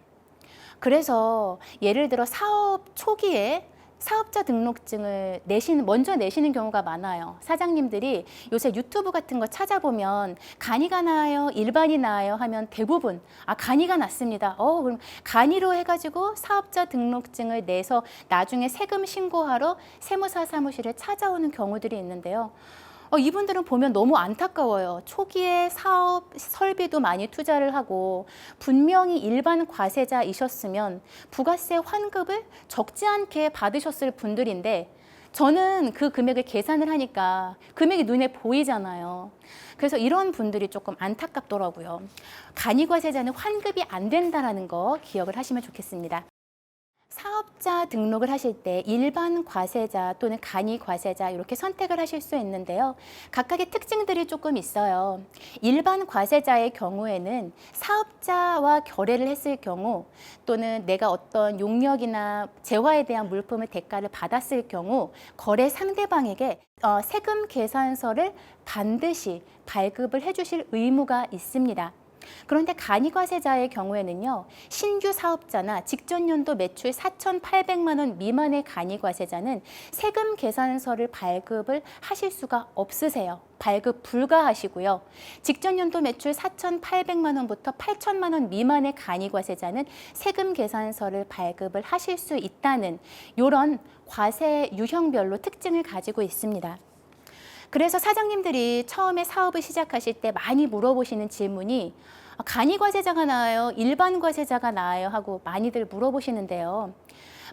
그래서 예를 들어 사업 초기에 사업자 등록증을 먼저 내시는 경우가 많아요. 사장님들이 요새 유튜브 같은 거 찾아보면 간이가 나아요, 일반이 나아요 하면 대부분 간이가 낫습니다. 그럼 간이로 해가지고 사업자 등록증을 내서 나중에 세금 신고하러 세무사 사무실에 찾아오는 경우들이 있는데요. 이분들은 보면 너무 안타까워요. 초기에 사업 설비도 많이 투자를 하고 분명히 일반 과세자이셨으면 부가세 환급을 적지 않게 받으셨을 분들인데 저는 그 금액을 계산을 하니까 금액이 눈에 보이잖아요. 그래서 이런 분들이 조금 안타깝더라고요. 간이과세자는 환급이 안 된다는 거 기억을 하시면 좋겠습니다. 사업자 등록을 하실 때 일반 과세자 또는 간이 과세자 이렇게 선택을 하실 수 있는데요. 각각의 특징들이 조금 있어요. 일반 과세자의 경우에는 사업자와 거래를 했을 경우 또는 내가 어떤 용역이나 재화에 대한 물품의 대가를 받았을 경우 거래 상대방에게 세금 계산서를 반드시 발급을 해주실 의무가 있습니다. 그런데 간이과세자의 경우에는요, 신규 사업자나 직전 연도 매출 4,800만 원 미만의 간이과세자는 세금 계산서를 발급을 하실 수가 없으세요. 발급 불가하시고요. 직전 연도 매출 4,800만 원부터 8천만 원 미만의 간이과세자는 세금 계산서를 발급을 하실 수 있다는 이런 과세 유형별로 특징을 가지고 있습니다. 그래서 사장님들이 처음에 사업을 시작하실 때 많이 물어보시는 질문이 간이과세자가 나아요? 일반 과세자가 나아요? 하고 많이들 물어보시는데요.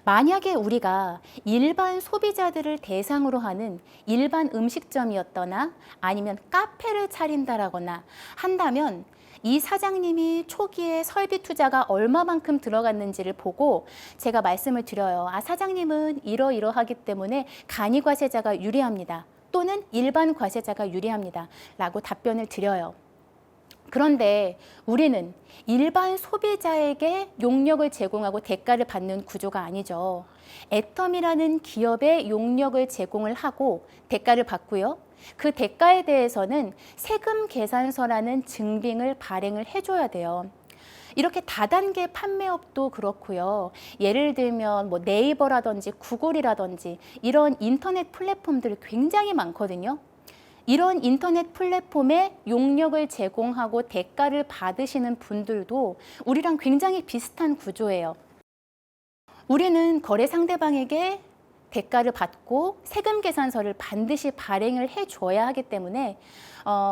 만약에 우리가 일반 소비자들을 대상으로 하는 일반 음식점이었거나 아니면 카페를 차린다라거나 한다면 이 사장님이 초기에 설비 투자가 얼마만큼 들어갔는지를 보고 제가 말씀을 드려요. 사장님은 이러이러하기 때문에 간이과세자가 유리합니다. 또는 일반 과세자가 유리합니다. 라고 답변을 드려요. 그런데 우리는 일반 소비자에게 용역을 제공하고 대가를 받는 구조가 아니죠. 애텀이라는 기업에 용역을 제공을 하고 대가를 받고요. 그 대가에 대해서는 세금 계산서라는 증빙을 발행을 해줘야 돼요. 이렇게 다단계 판매업도 그렇고요. 예를 들면 뭐 네이버라든지 구글이라든지 이런 인터넷 플랫폼들이 굉장히 많거든요. 이런 인터넷 플랫폼에 용역을 제공하고 대가를 받으시는 분들도 우리랑 굉장히 비슷한 구조예요. 우리는 거래 상대방에게 대가를 받고 세금 계산서를 반드시 발행을 해줘야 하기 때문에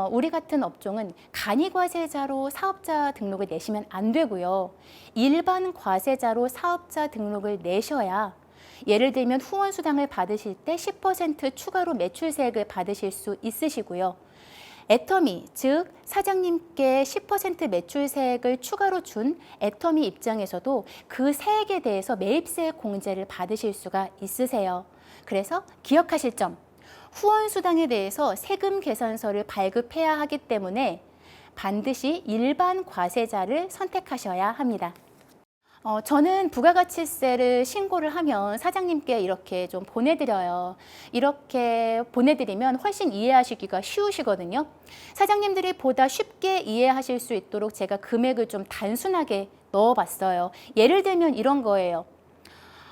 우리 같은 업종은 간이과세자로 사업자 등록을 내시면 안 되고요. 일반 과세자로 사업자 등록을 내셔야 예를 들면 후원수당을 받으실 때 10% 추가로 매출세액을 받으실 수 있으시고요. 애터미, 즉 사장님께 10% 매출세액을 추가로 준 애터미 입장에서도 그 세액에 대해서 매입세액 공제를 받으실 수가 있으세요. 그래서 기억하실 점, 후원수당에 대해서 세금 계산서를 발급해야 하기 때문에 반드시 일반 과세자를 선택하셔야 합니다. 저는 부가가치세를 신고를 하면 사장님께 이렇게 좀 보내드려요. 이렇게 보내드리면 훨씬 이해하시기가 쉬우시거든요. 사장님들이 보다 쉽게 이해하실 수 있도록 제가 금액을 좀 단순하게 넣어봤어요. 예를 들면 이런 거예요.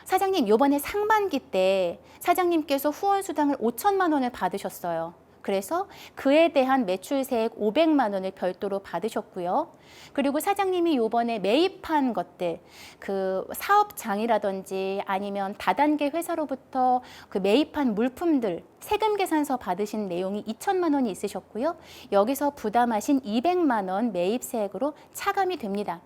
사장님, 이번에 상반기 때 사장님께서 후원수당을 5천만 원을 받으셨어요. 그래서 그에 대한 매출세액 500만 원을 별도로 받으셨고요. 그리고 사장님이 이번에 매입한 것들, 그 사업장이라든지 아니면 다단계 회사로부터 그 매입한 물품들, 세금 계산서 받으신 내용이 2천만 원이 있으셨고요. 여기서 부담하신 200만 원 매입세액으로 차감이 됩니다.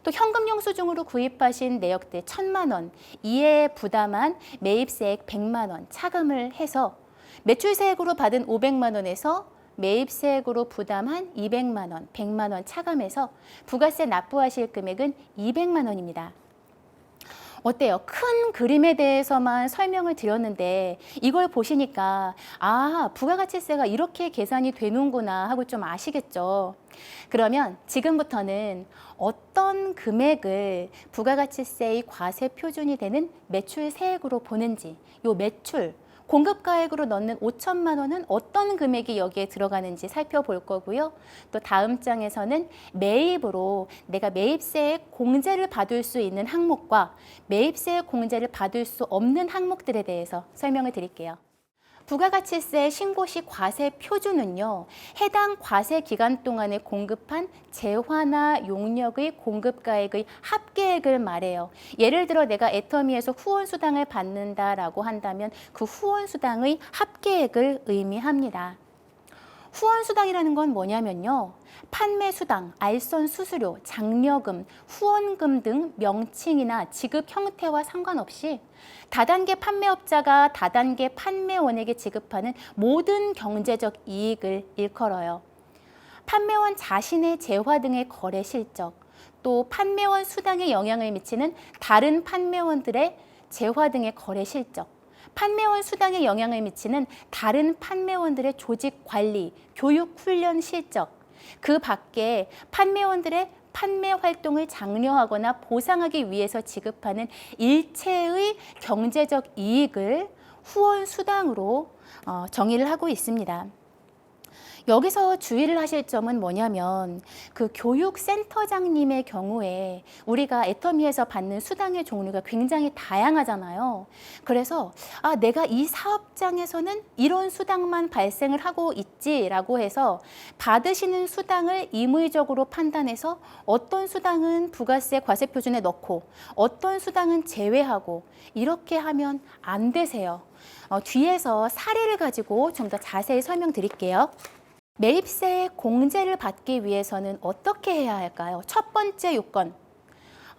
또 현금 영수증으로 구입하신 내역들 1,000만 원, 이에 부담한 매입세액 100만 원 차감을 해서 매출세액으로 받은 500만 원에서 매입세액으로 부담한 200만 원, 100만 원 차감해서 부가세 납부하실 금액은 200만 원입니다. 어때요? 큰 그림에 대해서만 설명을 드렸는데 이걸 보시니까 부가가치세가 이렇게 계산이 되는구나 하고 좀 아시겠죠? 그러면 지금부터는 어떤 금액을 부가가치세의 과세 표준이 되는 매출세액으로 보는지, 요 매출, 공급가액으로 넣는 5천만 원은 어떤 금액이 여기에 들어가는지 살펴볼 거고요. 또 다음 장에서는 매입으로 내가 매입세액 공제를 받을 수 있는 항목과 매입세액 공제를 받을 수 없는 항목들에 대해서 설명을 드릴게요. 부가가치세 신고 시 과세 표준은요, 해당 과세 기간 동안에 공급한 재화나 용역의 공급가액의 합계액을 말해요. 예를 들어 내가 애터미에서 후원수당을 받는다라고 한다면 그 후원수당의 합계액을 의미합니다. 후원수당이라는 건 뭐냐면요, 판매수당, 알선 수수료, 장려금, 후원금 등 명칭이나 지급 형태와 상관없이 다단계 판매업자가 다단계 판매원에게 지급하는 모든 경제적 이익을 일컬어요. 판매원 자신의 재화 등의 거래 실적, 또 판매원 수당에 영향을 미치는 다른 판매원들의 재화 등의 거래 실적, 판매원 수당에 영향을 미치는 다른 판매원들의 조직 관리, 교육 훈련 실적, 그 밖에 판매원들의 판매 활동을 장려하거나 보상하기 위해서 지급하는 일체의 경제적 이익을 후원 수당으로 정의를 하고 있습니다. 여기서 주의를 하실 점은 뭐냐면 그 교육센터장님의 경우에 우리가 애터미에서 받는 수당의 종류가 굉장히 다양하잖아요. 그래서 내가 이 사업장에서는 이런 수당만 발생을 하고 있지라고 해서 받으시는 수당을 임의적으로 판단해서 어떤 수당은 부가세 과세 표준에 넣고 어떤 수당은 제외하고 이렇게 하면 안 되세요. 뒤에서 사례를 가지고 좀 더 자세히 설명드릴게요. 매입세 공제를 받기 위해서는 어떻게 해야 할까요? 첫 번째 요건,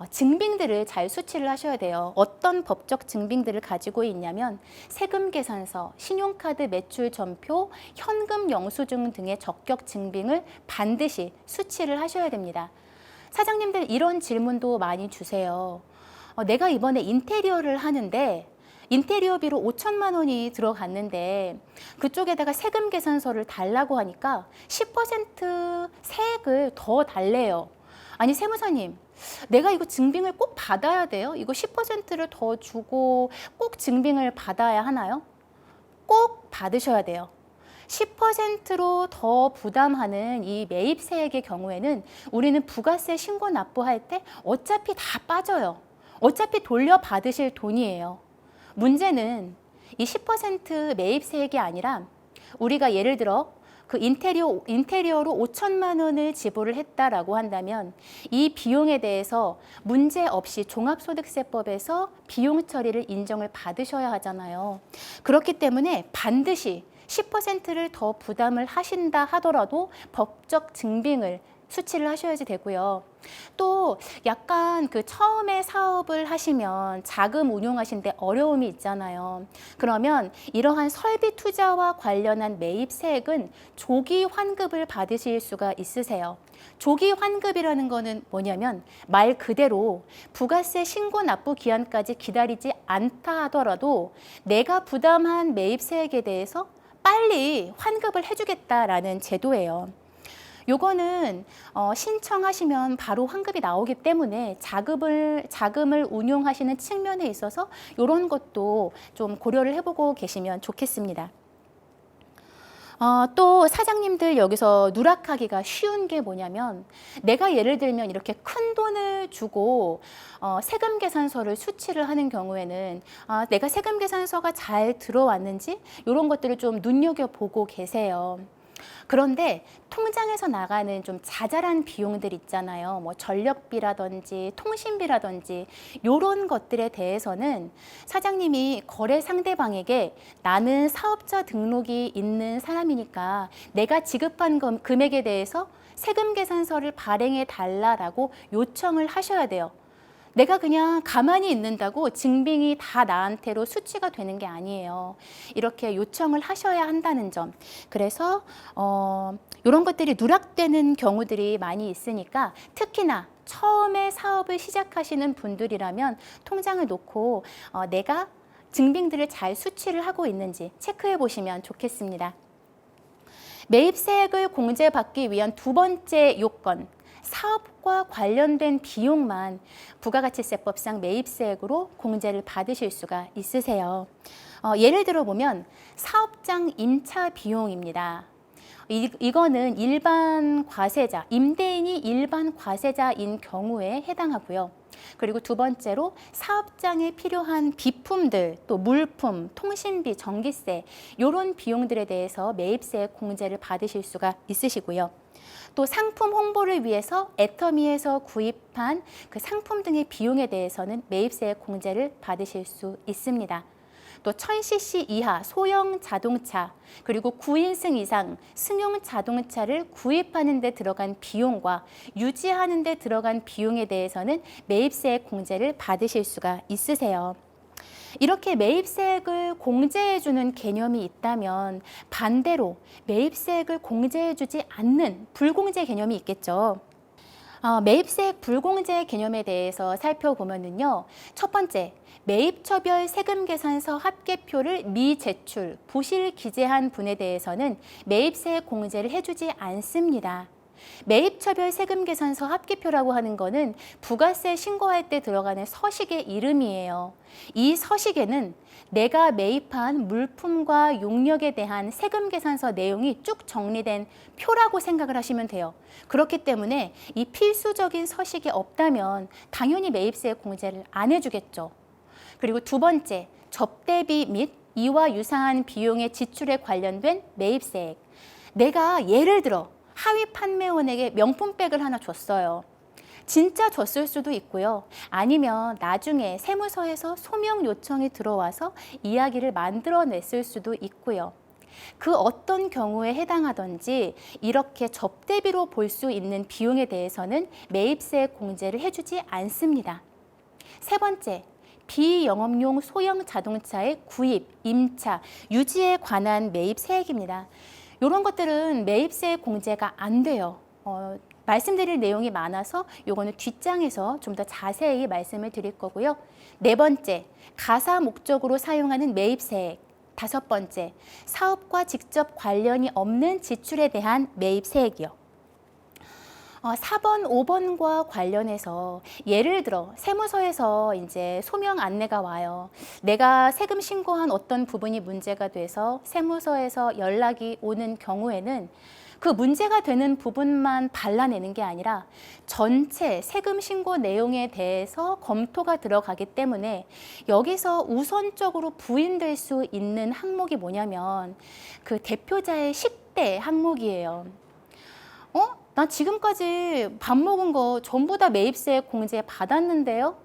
증빙들을 잘 수치를 하셔야 돼요. 어떤 법적 증빙들을 가지고 있냐면 세금계산서, 신용카드 매출 전표, 현금 영수증 등의 적격 증빙을 반드시 수치를 하셔야 됩니다. 사장님들 이런 질문도 많이 주세요. 내가 이번에 인테리어를 하는데 인테리어비로 5천만 원이 들어갔는데 그쪽에다가 세금 계산서를 달라고 하니까 10% 세액을 더 달래요. 아니 세무사님, 내가 이거 증빙을 꼭 받아야 돼요? 이거 10%를 더 주고 꼭 증빙을 받아야 하나요? 꼭 받으셔야 돼요. 10%로 더 부담하는 이 매입세액의 경우에는 우리는 부가세 신고 납부할 때 어차피 다 빠져요. 어차피 돌려받으실 돈이에요. 문제는 이 10% 매입세액이 아니라 우리가 예를 들어 그 인테리어로 5천만 원을 지불을 했다라고 한다면 이 비용에 대해서 문제 없이 종합소득세법에서 비용 처리를 인정을 받으셔야 하잖아요. 그렇기 때문에 반드시 10%를 더 부담을 하신다 하더라도 법적 증빙을 수치를 하셔야지 되고요. 또 약간 그 처음에 사업을 하시면 자금 운용하시는데 어려움이 있잖아요. 그러면 이러한 설비 투자와 관련한 매입세액은 조기 환급을 받으실 수가 있으세요. 조기 환급이라는 거는 뭐냐면 말 그대로 부가세 신고 납부 기한까지 기다리지 않다 하더라도 내가 부담한 매입세액에 대해서 빨리 환급을 해주겠다라는 제도예요. 요거는 신청하시면 바로 환급이 나오기 때문에 자금을 운용하시는 측면에 있어서 이런 것도 좀 고려를 해보고 계시면 좋겠습니다. 또 사장님들 여기서 누락하기가 쉬운 게 뭐냐면 내가 예를 들면 이렇게 큰 돈을 주고 세금 계산서를 수치를 하는 경우에는 내가 세금 계산서가 잘 들어왔는지 이런 것들을 좀 눈여겨보고 계세요. 그런데 통장에서 나가는 좀 자잘한 비용들 있잖아요. 뭐 전력비라든지 통신비라든지 이런 것들에 대해서는 사장님이 거래 상대방에게 나는 사업자 등록이 있는 사람이니까 내가 지급한 금액에 대해서 세금 계산서를 발행해 달라라고 요청을 하셔야 돼요. 내가 그냥 가만히 있는다고 증빙이 다 나한테로 수치가 되는 게 아니에요. 이렇게 요청을 하셔야 한다는 점. 그래서 이런 것들이 누락되는 경우들이 많이 있으니까 특히나 처음에 사업을 시작하시는 분들이라면 통장을 놓고 내가 증빙들을 잘 수치를 하고 있는지 체크해 보시면 좋겠습니다. 매입세액을 공제받기 위한 두 번째 요건. 사업과 관련된 비용만 부가가치세법상 매입세액으로 공제를 받으실 수가 있으세요. 예를 들어 보면 사업장 임차 비용입니다. 이거는 일반 과세자, 임대인이 일반 과세자인 경우에 해당하고요. 그리고 두 번째로 사업장에 필요한 비품들, 또 물품, 통신비, 전기세 이런 비용들에 대해서 매입세액 공제를 받으실 수가 있으시고요. 또 상품 홍보를 위해서 애터미에서 구입한 그 상품 등의 비용에 대해서는 매입세액 공제를 받으실 수 있습니다. 또 1000cc 이하 소형 자동차 그리고 9인승 이상 승용 자동차를 구입하는 데 들어간 비용과 유지하는 데 들어간 비용에 대해서는 매입세액 공제를 받으실 수가 있으세요. 이렇게 매입세액을 공제해주는 개념이 있다면 반대로 매입세액을 공제해주지 않는 불공제 개념이 있겠죠. 매입세액 불공제 개념에 대해서 살펴보면요. 첫 번째, 매입처별 세금계산서 합계표를 미제출, 부실 기재한 분에 대해서는 매입세액 공제를 해주지 않습니다. 매입처별 세금계산서 합계표라고 하는 거는 부가세 신고할 때 들어가는 서식의 이름이에요. 이 서식에는 내가 매입한 물품과 용역에 대한 세금계산서 내용이 쭉 정리된 표라고 생각을 하시면 돼요. 그렇기 때문에 이 필수적인 서식이 없다면 당연히 매입세 공제를 안 해주겠죠. 그리고 두 번째, 접대비 및 이와 유사한 비용의 지출에 관련된 매입세액. 내가 예를 들어 하위 판매원에게 명품백을 하나 줬어요. 진짜 줬을 수도 있고요. 아니면 나중에 세무서에서 소명 요청이 들어와서 이야기를 만들어냈을 수도 있고요. 그 어떤 경우에 해당하던지 이렇게 접대비로 볼 수 있는 비용에 대해서는 매입세 공제를 해주지 않습니다. 세 번째, 비영업용 소형 자동차의 구입, 임차, 유지에 관한 매입세액입니다. 이런 것들은 매입세 공제가 안 돼요. 말씀드릴 내용이 많아서 요거는 뒷장에서 좀 더 자세히 말씀을 드릴 거고요. 네 번째, 가사 목적으로 사용하는 매입세액. 다섯 번째, 사업과 직접 관련이 없는 지출에 대한 매입세액이요. 4번, 5번과 관련해서 예를 들어 세무서에서 이제 소명 안내가 와요. 내가 세금 신고한 어떤 부분이 문제가 돼서 세무서에서 연락이 오는 경우에는 그 문제가 되는 부분만 발라내는 게 아니라 전체 세금 신고 내용에 대해서 검토가 들어가기 때문에 여기서 우선적으로 부인될 수 있는 항목이 뭐냐면 그 대표자의 식대 항목이에요. 나 지금까지 밥 먹은 거 전부 다 매입세 공제 받았는데요?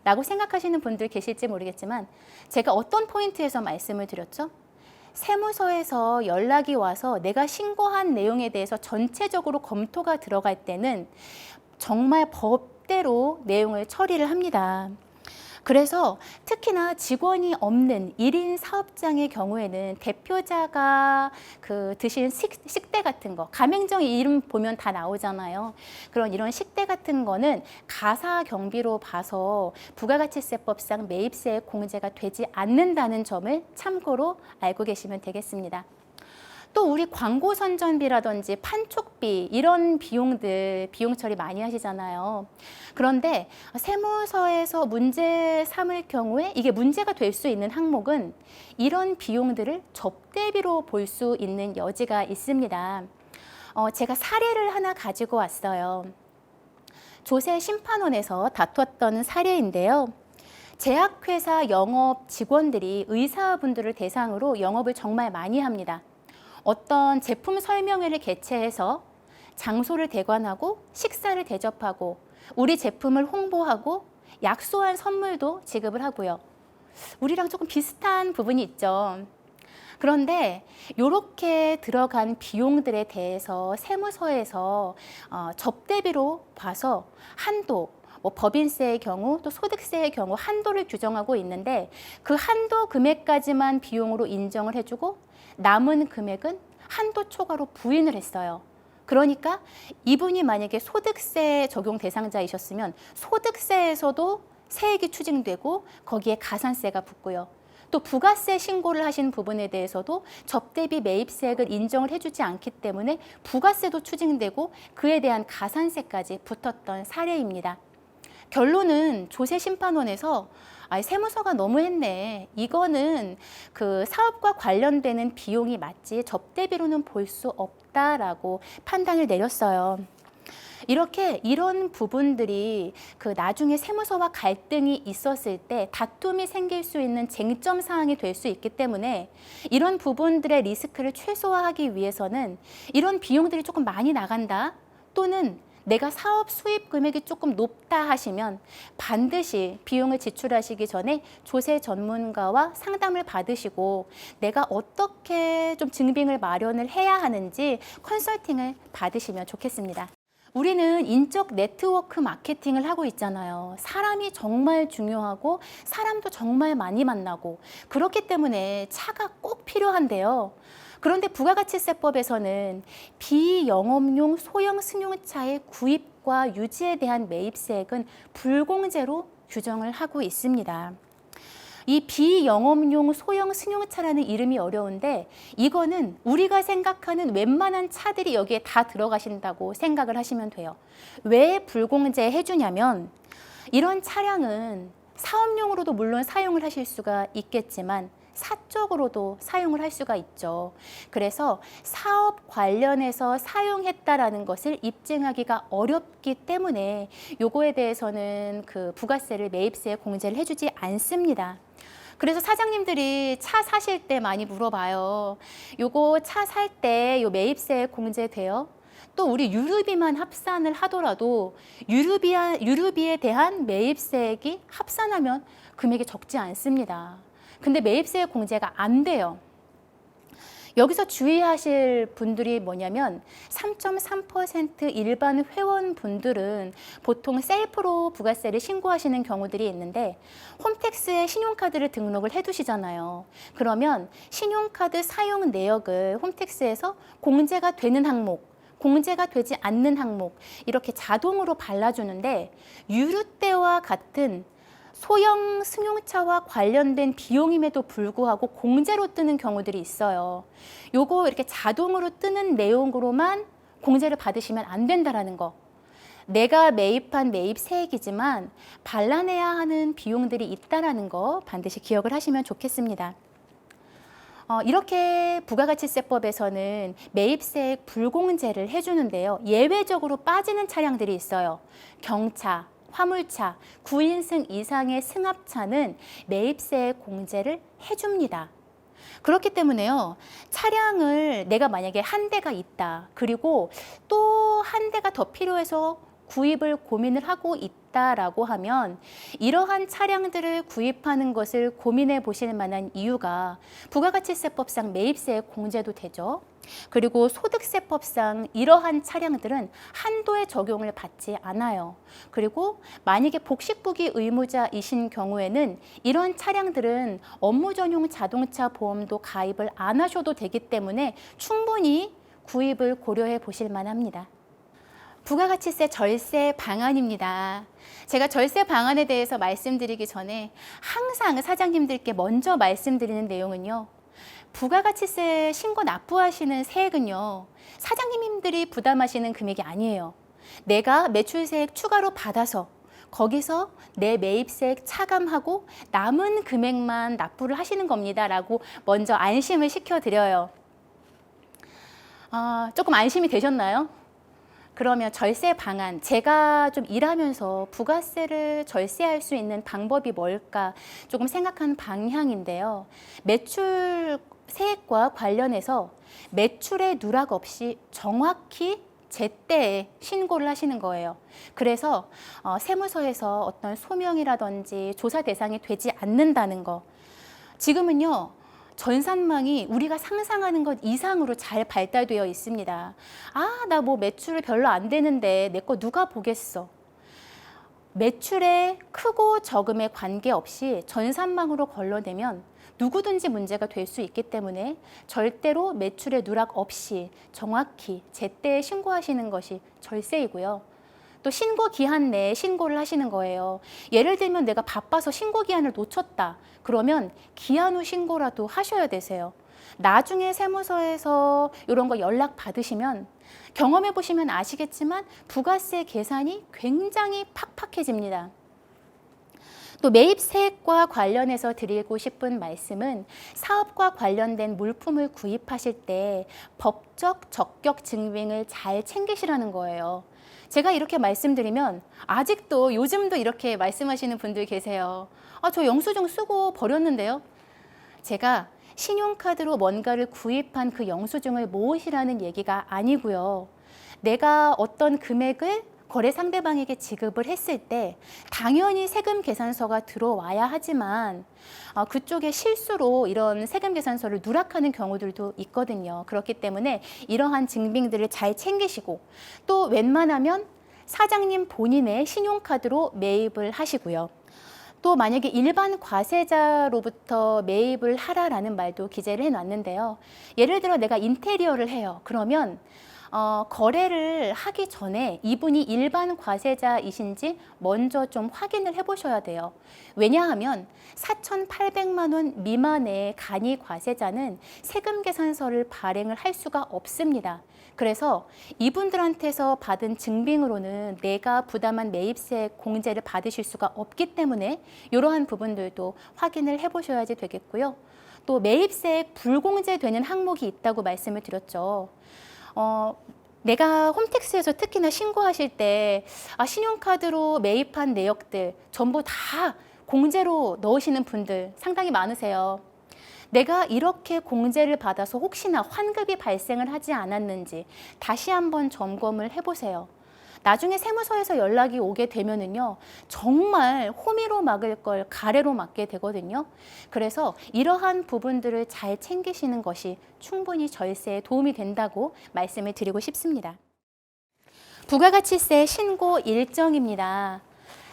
라고 생각하시는 분들 계실지 모르겠지만 제가 어떤 포인트에서 말씀을 드렸죠? 세무서에서 연락이 와서 내가 신고한 내용에 대해서 전체적으로 검토가 들어갈 때는 정말 법대로 내용을 처리를 합니다. 그래서 특히나 직원이 없는 1인 사업장의 경우에는 대표자가 그 드신 식대 같은 거, 가맹점 이름 보면 다 나오잖아요. 그런 이런 식대 같은 거는 가사 경비로 봐서 부가가치세법상 매입세 공제가 되지 않는다는 점을 참고로 알고 계시면 되겠습니다. 또 우리 광고 선전비라든지 판촉비 이런 비용들 비용 처리 많이 하시잖아요. 그런데 세무서에서 문제 삼을 경우에 이게 문제가 될 수 있는 항목은 이런 비용들을 접대비로 볼 수 있는 여지가 있습니다. 제가 사례를 하나 가지고 왔어요. 조세 심판원에서 다퉜던 사례인데요. 제약회사 영업 직원들이 의사분들을 대상으로 영업을 정말 많이 합니다. 어떤 제품 설명회를 개최해서 장소를 대관하고 식사를 대접하고 우리 제품을 홍보하고 약소한 선물도 지급을 하고요. 우리랑 조금 비슷한 부분이 있죠. 그런데 이렇게 들어간 비용들에 대해서 세무서에서 접대비로 봐서 한도, 법인세의 경우 또 소득세의 경우 한도를 규정하고 있는데 그 한도 금액까지만 비용으로 인정을 해주고 남은 금액은 한도 초과로 부인을 했어요. 그러니까 이분이 만약에 소득세 적용 대상자이셨으면 소득세에서도 세액이 추징되고 거기에 가산세가 붙고요. 또 부가세 신고를 하신 부분에 대해서도 접대비 매입세액을 인정을 해주지 않기 때문에 부가세도 추징되고 그에 대한 가산세까지 붙었던 사례입니다. 결론은 조세심판원에서 세무서가 너무했네. 이거는 그 사업과 관련되는 비용이 맞지 접대비로는 볼 수 없다라고 판단을 내렸어요. 이렇게 이런 부분들이 그 나중에 세무서와 갈등이 있었을 때 다툼이 생길 수 있는 쟁점 사항이 될 수 있기 때문에 이런 부분들의 리스크를 최소화하기 위해서는 이런 비용들이 조금 많이 나간다 또는 내가 사업 수입 금액이 조금 높다 하시면 반드시 비용을 지출하시기 전에 조세 전문가와 상담을 받으시고 내가 어떻게 좀 증빙을 마련을 해야 하는지 컨설팅을 받으시면 좋겠습니다. 우리는 인적 네트워크 마케팅을 하고 있잖아요. 사람이 정말 중요하고 사람도 정말 많이 만나고 그렇기 때문에 차가 꼭 필요한데요. 그런데 부가가치세법에서는 비영업용 소형 승용차의 구입과 유지에 대한 매입세액은 불공제로 규정을 하고 있습니다. 이 비영업용 소형 승용차라는 이름이 어려운데 이거는 우리가 생각하는 웬만한 차들이 여기에 다 들어가신다고 생각을 하시면 돼요. 왜 불공제 해주냐면 이런 차량은 사업용으로도 물론 사용을 하실 수가 있겠지만 사적으로도 사용을 할 수가 있죠. 그래서 사업 관련해서 사용했다라는 것을 입증하기가 어렵기 때문에 요거에 대해서는 그 부가세를 매입세 공제를 해주지 않습니다. 그래서 사장님들이 차 사실 때 많이 물어봐요. 요거 차 살 때 요 매입세 공제돼요? 또 우리 유류비만 합산을 하더라도 유류비에 대한 매입세액이 합산하면 금액이 적지 않습니다. 근데 매입세 공제가 안 돼요. 여기서 주의하실 분들이 뭐냐면 3.3% 일반 회원분들은 보통 셀프로 부가세를 신고하시는 경우들이 있는데 홈택스에 신용카드를 등록을 해두시잖아요. 그러면 신용카드 사용 내역을 홈택스에서 공제가 되는 항목, 공제가 되지 않는 항목 이렇게 자동으로 발라주는데 유류 때와 같은 소형 승용차와 관련된 비용임에도 불구하고 공제로 뜨는 경우들이 있어요. 요거 이렇게 자동으로 뜨는 내용으로만 공제를 받으시면 안 된다라는 거. 내가 매입한 매입세액이지만 발라내야 하는 비용들이 있다라는 거 반드시 기억을 하시면 좋겠습니다. 이렇게 부가가치세법에서는 매입세액 불공제를 해주는데요. 예외적으로 빠지는 차량들이 있어요. 경차, 화물차, 9인승 이상의 승합차는 매입세 공제를 해줍니다. 그렇기 때문에요. 차량을 내가 만약에 한 대가 있다. 그리고 또 한 대가 더 필요해서 구입을 고민을 하고 있다라고 하면 이러한 차량들을 구입하는 것을 고민해 보실 만한 이유가 부가가치세법상 매입세 공제도 되죠. 그리고 소득세법상 이러한 차량들은 한도의 적용을 받지 않아요. 그리고 만약에 복식부기 의무자이신 경우에는 이런 차량들은 업무 전용 자동차 보험도 가입을 안 하셔도 되기 때문에 충분히 구입을 고려해 보실 만합니다. 부가가치세 절세 방안입니다. 제가 절세 방안에 대해서 말씀드리기 전에 항상 사장님들께 먼저 말씀드리는 내용은요. 부가가치세 신고 납부하시는 세액은요. 사장님들이 부담하시는 금액이 아니에요. 내가 매출세액 추가로 받아서 거기서 내 매입세액 차감하고 남은 금액만 납부를 하시는 겁니다. 라고 먼저 안심을 시켜드려요. 조금 안심이 되셨나요? 그러면 절세 방안, 제가 좀 일하면서 부가세를 절세할 수 있는 방법이 뭘까 조금 생각하는 방향인데요. 매출 세액과 관련해서 매출의 누락 없이 정확히 제때에 신고를 하시는 거예요. 그래서 세무서에서 어떤 소명이라든지 조사 대상이 되지 않는다는 거. 지금은요. 전산망이 우리가 상상하는 것 이상으로 잘 발달되어 있습니다. 나 뭐 매출 별로 안 되는데 내 거 누가 보겠어. 매출의 크고 적음에 관계없이 전산망으로 걸러내면 누구든지 문제가 될 수 있기 때문에 절대로 매출의 누락 없이 정확히 제때에 신고하시는 것이 절세이고요. 또 신고 기한 내에 신고를 하시는 거예요. 예를 들면 내가 바빠서 신고 기한을 놓쳤다. 그러면 기한 후 신고라도 하셔야 되세요. 나중에 세무서에서 이런 거 연락 받으시면 경험해 보시면 아시겠지만 부가세 계산이 굉장히 팍팍해집니다. 또 매입세액과 관련해서 드리고 싶은 말씀은 사업과 관련된 물품을 구입하실 때 법적 적격 증빙을 잘 챙기시라는 거예요. 제가 이렇게 말씀드리면 아직도 요즘도 이렇게 말씀하시는 분들 계세요. 저 영수증 쓰고 버렸는데요. 제가 신용카드로 뭔가를 구입한 그 영수증을 모으시라는 얘기가 아니고요. 내가 어떤 금액을 거래 상대방에게 지급을 했을 때 당연히 세금 계산서가 들어와야 하지만 그쪽에 실수로 이런 세금 계산서를 누락하는 경우들도 있거든요. 그렇기 때문에 이러한 증빙들을 잘 챙기시고 또 웬만하면 사장님 본인의 신용카드로 매입을 하시고요. 또 만약에 일반 과세자로부터 매입을 하라라는 말도 기재를 해놨는데요. 예를 들어 내가 인테리어를 해요. 그러면 거래를 하기 전에 이분이 일반 과세자이신지 먼저 좀 확인을 해보셔야 돼요. 왜냐하면 4,800만 원 미만의 간이 과세자는 세금 계산서를 발행을 할 수가 없습니다. 그래서 이분들한테서 받은 증빙으로는 내가 부담한 매입세 공제를 받으실 수가 없기 때문에 이러한 부분들도 확인을 해보셔야지 되겠고요. 또 매입세액 불공제되는 항목이 있다고 말씀을 드렸죠. 내가 홈택스에서 특히나 신고하실 때 신용카드로 매입한 내역들 전부 다 공제로 넣으시는 분들 상당히 많으세요. 내가 이렇게 공제를 받아서 혹시나 환급이 발생을 하지 않았는지 다시 한번 점검을 해보세요. 나중에 세무서에서 연락이 오게 되면은요, 정말 호미로 막을 걸 가래로 막게 되거든요. 그래서 이러한 부분들을 잘 챙기시는 것이 충분히 절세에 도움이 된다고 말씀을 드리고 싶습니다. 부가가치세 신고 일정입니다.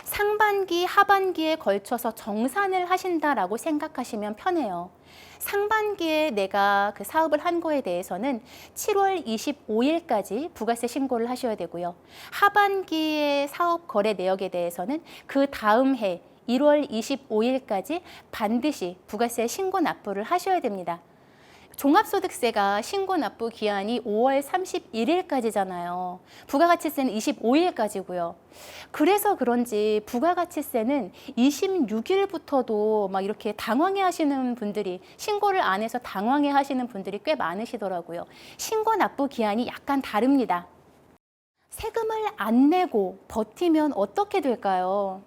상반기, 하반기에 걸쳐서 정산을 하신다라고 생각하시면 편해요. 상반기에 내가 그 사업을 한 거에 대해서는 7월 25일까지 부가세 신고를 하셔야 되고요. 하반기의 사업 거래 내역에 대해서는 그 다음 해 1월 25일까지 반드시 부가세 신고 납부를 하셔야 됩니다. 종합소득세가 신고 납부 기한이 5월 31일까지잖아요. 부가가치세는 25일까지고요. 그래서 그런지 부가가치세는 26일부터도 막 이렇게 당황해 하시는 분들이, 신고를 안 해서 당황해 하시는 분들이 꽤 많으시더라고요. 신고 납부 기한이 약간 다릅니다. 세금을 안 내고 버티면 어떻게 될까요?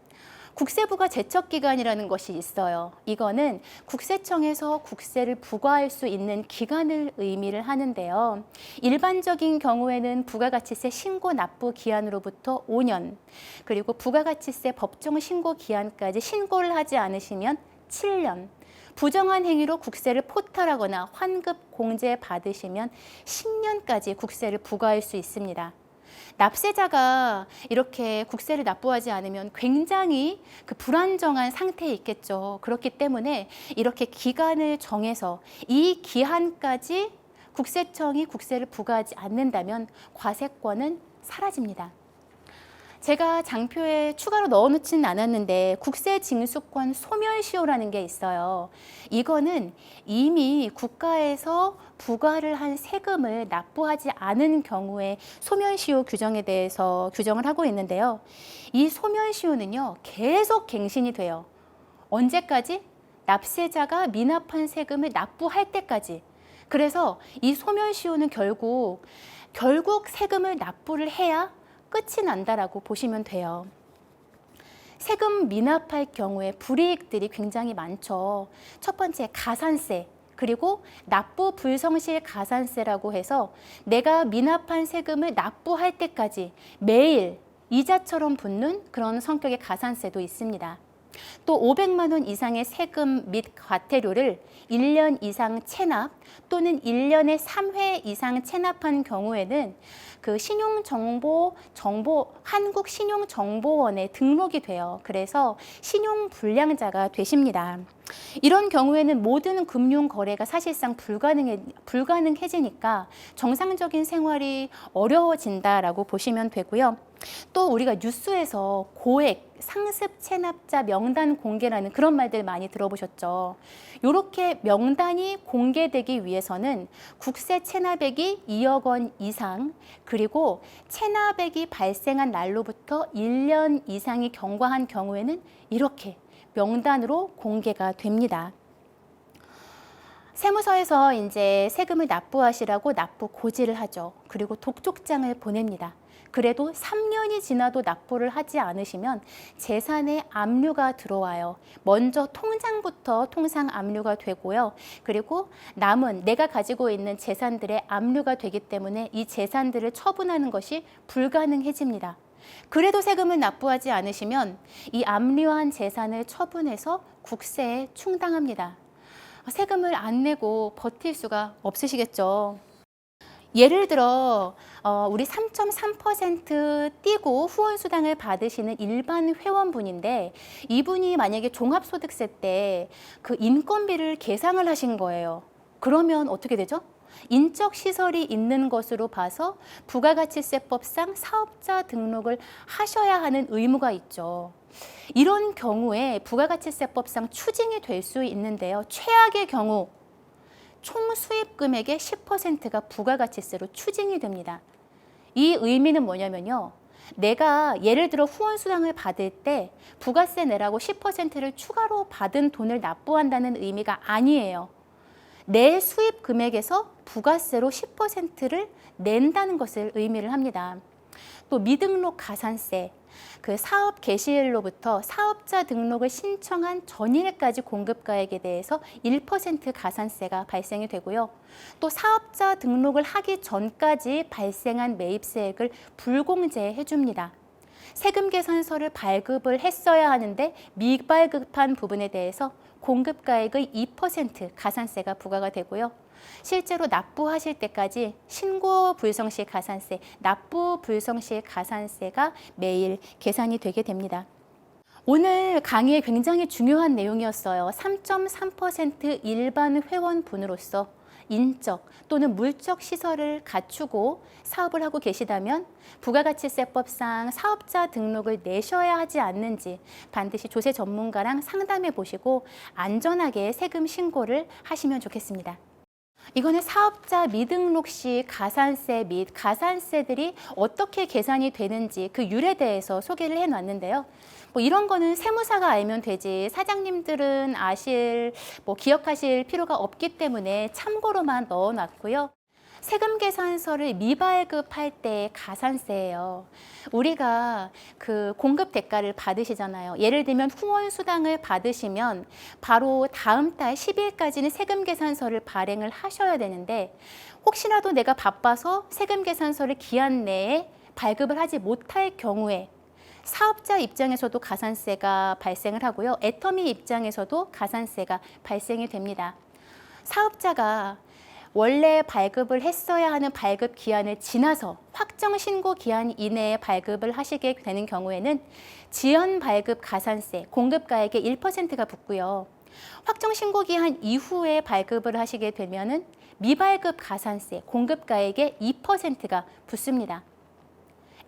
국세부가 제척기간이라는 것이 있어요. 이거는 국세청에서 국세를 부과할 수 있는 기간을 의미를 하는데요. 일반적인 경우에는 부가가치세 신고 납부 기한으로부터 5년, 그리고 부가가치세 법정 신고 기한까지 신고를 하지 않으시면 7년, 부정한 행위로 국세를 포탈하거나 환급 공제 받으시면 10년까지 국세를 부과할 수 있습니다. 납세자가 이렇게 국세를 납부하지 않으면 굉장히 그 불안정한 상태에 있겠죠. 그렇기 때문에 이렇게 기간을 정해서 이 기한까지 국세청이 국세를 부과하지 않는다면 과세권은 사라집니다. 제가 장표에 추가로 넣어놓지는 않았는데 국세징수권 소멸시효라는 게 있어요. 이거는 이미 국가에서 부과를 한 세금을 납부하지 않은 경우에 소멸시효 규정에 대해서 규정을 하고 있는데요. 이 소멸시효는요, 계속 갱신이 돼요. 언제까지? 납세자가 미납한 세금을 납부할 때까지. 그래서 이 소멸시효는 결국 세금을 납부를 해야 끝이 난다라고 보시면 돼요. 세금 미납할 경우에 불이익들이 굉장히 많죠. 첫 번째, 가산세, 그리고 납부 불성실 가산세라고 해서 내가 미납한 세금을 납부할 때까지 매일 이자처럼 붙는 그런 성격의 가산세도 있습니다. 또 500만 원 이상의 세금 및 과태료를 1년 이상 체납 또는 1년에 3회 이상 체납한 경우에는 그 한국신용정보원에 등록이 돼요. 그래서 신용불량자가 되십니다. 이런 경우에는 모든 금융 거래가 사실상 불가능해지니까 정상적인 생활이 어려워진다라고 보시면 되고요. 또 우리가 뉴스에서 고액 상습 체납자 명단 공개라는 그런 말들 많이 들어보셨죠. 이렇게 명단이 공개되기 위해서는 국세 체납액이 2억 원 이상, 그리고 체납액이 발생한 날로부터 1년 이상이 경과한 경우에는 이렇게 명단으로 공개가 됩니다. 세무서에서 이제 세금을 납부하시라고 납부 고지를 하죠. 그리고 독촉장을 보냅니다. 그래도 3년이 지나도 납부를 하지 않으시면 재산에 압류가 들어와요. 먼저 통장부터 통상 압류가 되고요. 그리고 남은 내가 가지고 있는 재산들의 압류가 되기 때문에 이 재산들을 처분하는 것이 불가능해집니다. 그래도 세금을 납부하지 않으시면 이 압류한 재산을 처분해서 국세에 충당합니다. 세금을 안 내고 버틸 수가 없으시겠죠. 예를 들어 우리 3.3% 띄고 후원수당을 받으시는 일반 회원분인데 이분이 만약에 종합소득세 때 그 인건비를 계상을 하신 거예요. 그러면 어떻게 되죠? 인적 시설이 있는 것으로 봐서 부가가치세법상 사업자 등록을 하셔야 하는 의무가 있죠. 이런 경우에 부가가치세법상 추징이 될 수 있는데요. 최악의 경우 총 수입 금액의 10%가 부가가치세로 추징이 됩니다. 이 의미는 뭐냐면요. 내가 예를 들어 후원수당을 받을 때 부가세 내라고 10%를 추가로 받은 돈을 납부한다는 의미가 아니에요. 내 수입 금액에서 부가세로 10%를 낸다는 것을 의미를 합니다. 또 미등록 가산세, 그 사업 개시일로부터 사업자 등록을 신청한 전일까지 공급가액에 대해서 1% 가산세가 발생이 되고요. 또 사업자 등록을 하기 전까지 발생한 매입세액을 불공제해 줍니다. 세금 계산서를 발급을 했어야 하는데 미발급한 부분에 대해서 공급가액의 2% 가산세가 부과가 되고요. 실제로 납부하실 때까지 신고 불성시 가산세, 납부 불성시 가산세가 매일 계산이 되게 됩니다. 오늘 강의에 굉장히 중요한 내용이었어요. 3.3% 일반 회원분으로서 인적 또는 물적 시설을 갖추고 사업을 하고 계시다면 부가가치세법상 사업자 등록을 내셔야 하지 않는지 반드시 조세 전문가랑 상담해 보시고 안전하게 세금 신고를 하시면 좋겠습니다. 이거는 사업자 미등록 시 가산세 및 가산세들이 어떻게 계산이 되는지 그 율에 대해서 소개를 해놨는데요. 뭐 이런 거는 세무사가 알면 되지 사장님들은 기억하실 필요가 없기 때문에 참고로만 넣어놨고요. 세금 계산서를 미발급할 때의 가산세예요. 우리가 그 공급 대가를 받으시잖아요. 예를 들면 후원 수당을 받으시면 바로 다음 달 10일까지는 세금 계산서를 발행을 하셔야 되는데 혹시라도 내가 바빠서 세금 계산서를 기한 내에 발급을 하지 못할 경우에 사업자 입장에서도 가산세가 발생을 하고요. 애터미 입장에서도 가산세가 발생이 됩니다. 사업자가 원래 발급을 했어야 하는 발급 기한을 지나서 확정 신고 기한 이내에 발급을 하시게 되는 경우에는 지연 발급 가산세, 공급가액의 1%가 붙고요. 확정 신고 기한 이후에 발급을 하시게 되면은 미발급 가산세, 공급가액의 2%가 붙습니다.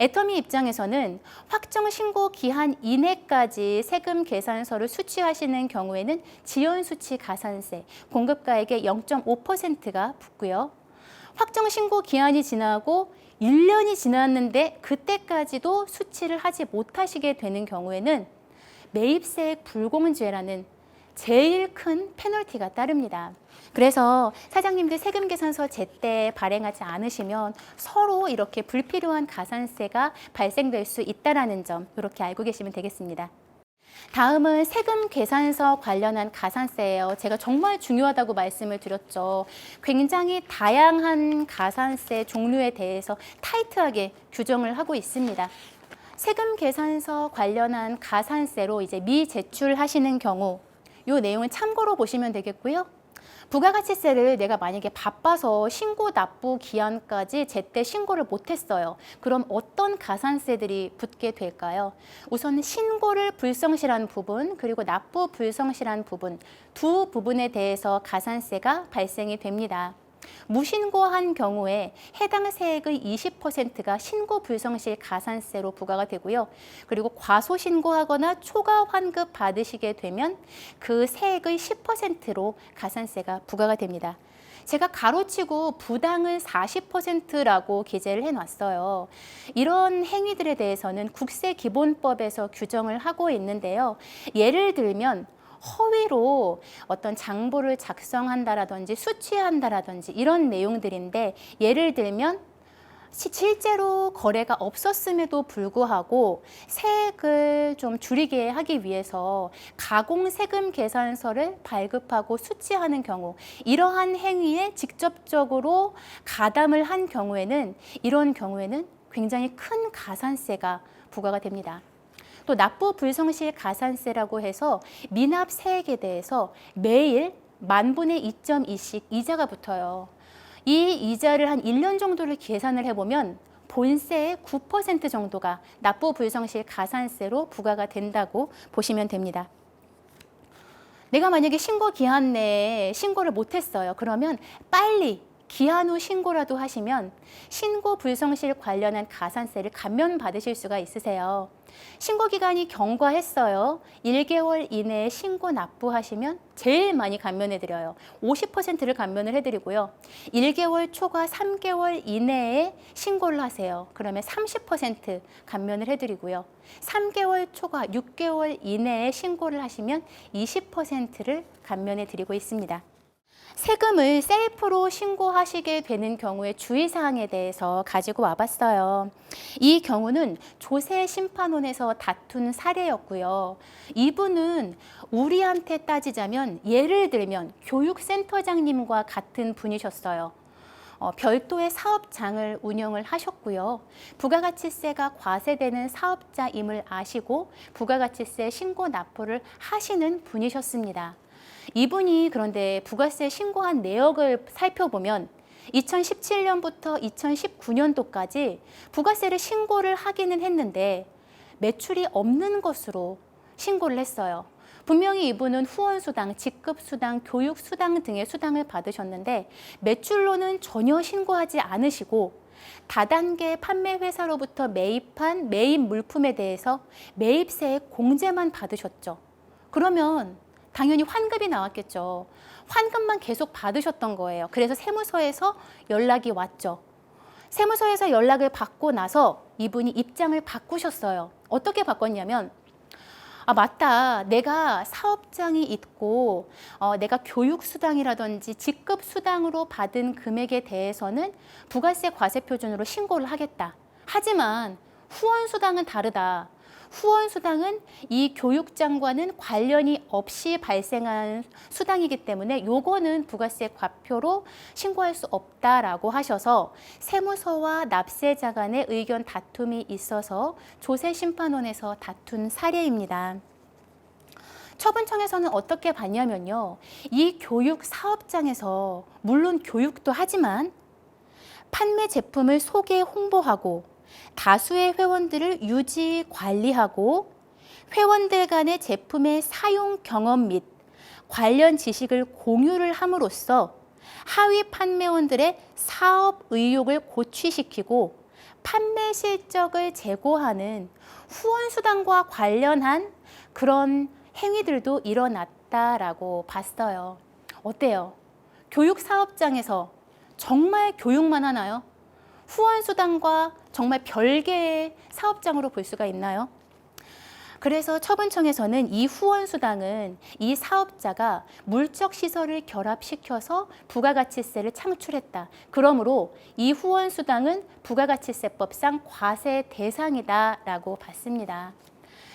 애터미 입장에서는 확정 신고 기한 이내까지 세금 계산서를 수취하시는 경우에는 지연 수취 가산세, 공급가액의 0.5%가 붙고요. 확정 신고 기한이 지나고 1년이 지났는데 그때까지도 수취를 하지 못하시게 되는 경우에는 매입세액 불공제라는 제일 큰 페널티가 따릅니다. 그래서 사장님들 세금 계산서 제때 발행하지 않으시면 서로 이렇게 불필요한 가산세가 발생될 수 있다는 점 이렇게 알고 계시면 되겠습니다. 다음은 세금 계산서 관련한 가산세예요. 제가 정말 중요하다고 말씀을 드렸죠. 굉장히 다양한 가산세 종류에 대해서 타이트하게 규정을 하고 있습니다. 세금 계산서 관련한 가산세로 이제 미제출하시는 경우 이 내용은 참고로 보시면 되겠고요. 부가가치세를 내가 만약에 바빠서 신고 납부 기한까지 제때 신고를 못했어요. 그럼 어떤 가산세들이 붙게 될까요? 우선 신고를 불성실한 부분 그리고 납부 불성실한 부분 두 부분에 대해서 가산세가 발생이 됩니다. 무신고한 경우에 해당 세액의 20%가 신고 불성실 가산세로 부과가 되고요. 그리고 과소신고하거나 초과 환급 받으시게 되면 그 세액의 10%로 가산세가 부과가 됩니다. 제가 가로치고 부당은 40%라고 기재를 해놨어요. 이런 행위들에 대해서는 국세기본법에서 규정을 하고 있는데요. 예를 들면 허위로 어떤 장부를 작성한다라든지 수취한다라든지 이런 내용들인데 예를 들면 실제로 거래가 없었음에도 불구하고 세액을 좀 줄이게 하기 위해서 가공세금 계산서를 발급하고 수취하는 경우 이러한 행위에 직접적으로 가담을 한 경우에는 이런 경우에는 굉장히 큰 가산세가 부과가 됩니다. 또 납부 불성실 가산세라고 해서 미납 세액에 대해서 매일 10,000분의 2.2씩 이자가 붙어요. 이 이자를 한 1년 정도를 계산을 해보면 본세의 9% 정도가 납부 불성실 가산세로 부과가 된다고 보시면 됩니다. 내가 만약에 신고 기한 내에 신고를 못했어요. 그러면 빨리 기한 후 신고라도 하시면 신고 불성실 관련한 가산세를 감면받으실 수가 있으세요. 신고 기간이 경과했어요. 1개월 이내에 신고 납부하시면 제일 많이 감면해드려요. 50%를 감면을 해드리고요. 1개월 초과 3개월 이내에 신고를 하세요. 그러면 30% 감면을 해드리고요. 3개월 초과 6개월 이내에 신고를 하시면 20%를 감면해드리고 있습니다. 세금을 셀프로 신고하시게 되는 경우의 주의사항에 대해서 가지고 와봤어요. 이 경우는 조세심판원에서 다툰 사례였고요. 이분은 우리한테 따지자면 예를 들면 교육센터장님과 같은 분이셨어요. 별도의 사업장을 운영을 하셨고요. 부가가치세가 과세되는 사업자임을 아시고 부가가치세 신고 납부를 하시는 분이셨습니다. 이분이 그런데 부가세 신고한 내역을 살펴보면 2017년부터 2019년도까지 부가세를 신고를 하기는 했는데 매출이 없는 것으로 신고를 했어요. 분명히 이분은 후원수당, 직급수당, 교육수당 등의 수당을 받으셨는데 매출로는 전혀 신고하지 않으시고 다단계 판매회사로부터 매입한 매입 물품에 대해서 매입세의 공제만 받으셨죠. 그러면 당연히 환급이 나왔겠죠. 환급만 계속 받으셨던 거예요. 그래서 세무서에서 연락이 왔죠. 세무서에서 연락을 받고 나서 이분이 입장을 바꾸셨어요. 어떻게 바꿨냐면 아, 맞다. 내가 사업장이 있고 내가 교육수당이라든지 직급수당으로 받은 금액에 대해서는 부가세 과세표준으로 신고를 하겠다. 하지만 후원수당은 다르다. 후원수당은 이 교육장과는 관련이 없이 발생한 수당이기 때문에 요거는 부가세 과표로 신고할 수 없다라고 하셔서 세무서와 납세자 간의 의견 다툼이 있어서 조세심판원에서 다툰 사례입니다. 처분청에서는 어떻게 봤냐면요. 이 교육 사업장에서 물론 교육도 하지만 판매 제품을 소개 홍보하고 다수의 회원들을 유지 관리하고 회원들 간의 제품의 사용 경험 및 관련 지식을 공유를 함으로써 하위 판매원들의 사업 의욕을 고취시키고 판매 실적을 제고하는 후원수당과 관련한 그런 행위들도 일어났다라고 봤어요. 어때요? 교육 사업장에서 정말 교육만 하나요? 후원수당과 정말 별개의 사업장으로 볼 수가 있나요? 그래서 처분청에서는 이 후원수당은 이 사업자가 물적시설을 결합시켜서 부가가치세를 창출했다. 그러므로 이 후원수당은 부가가치세법상 과세 대상이다라고 봤습니다.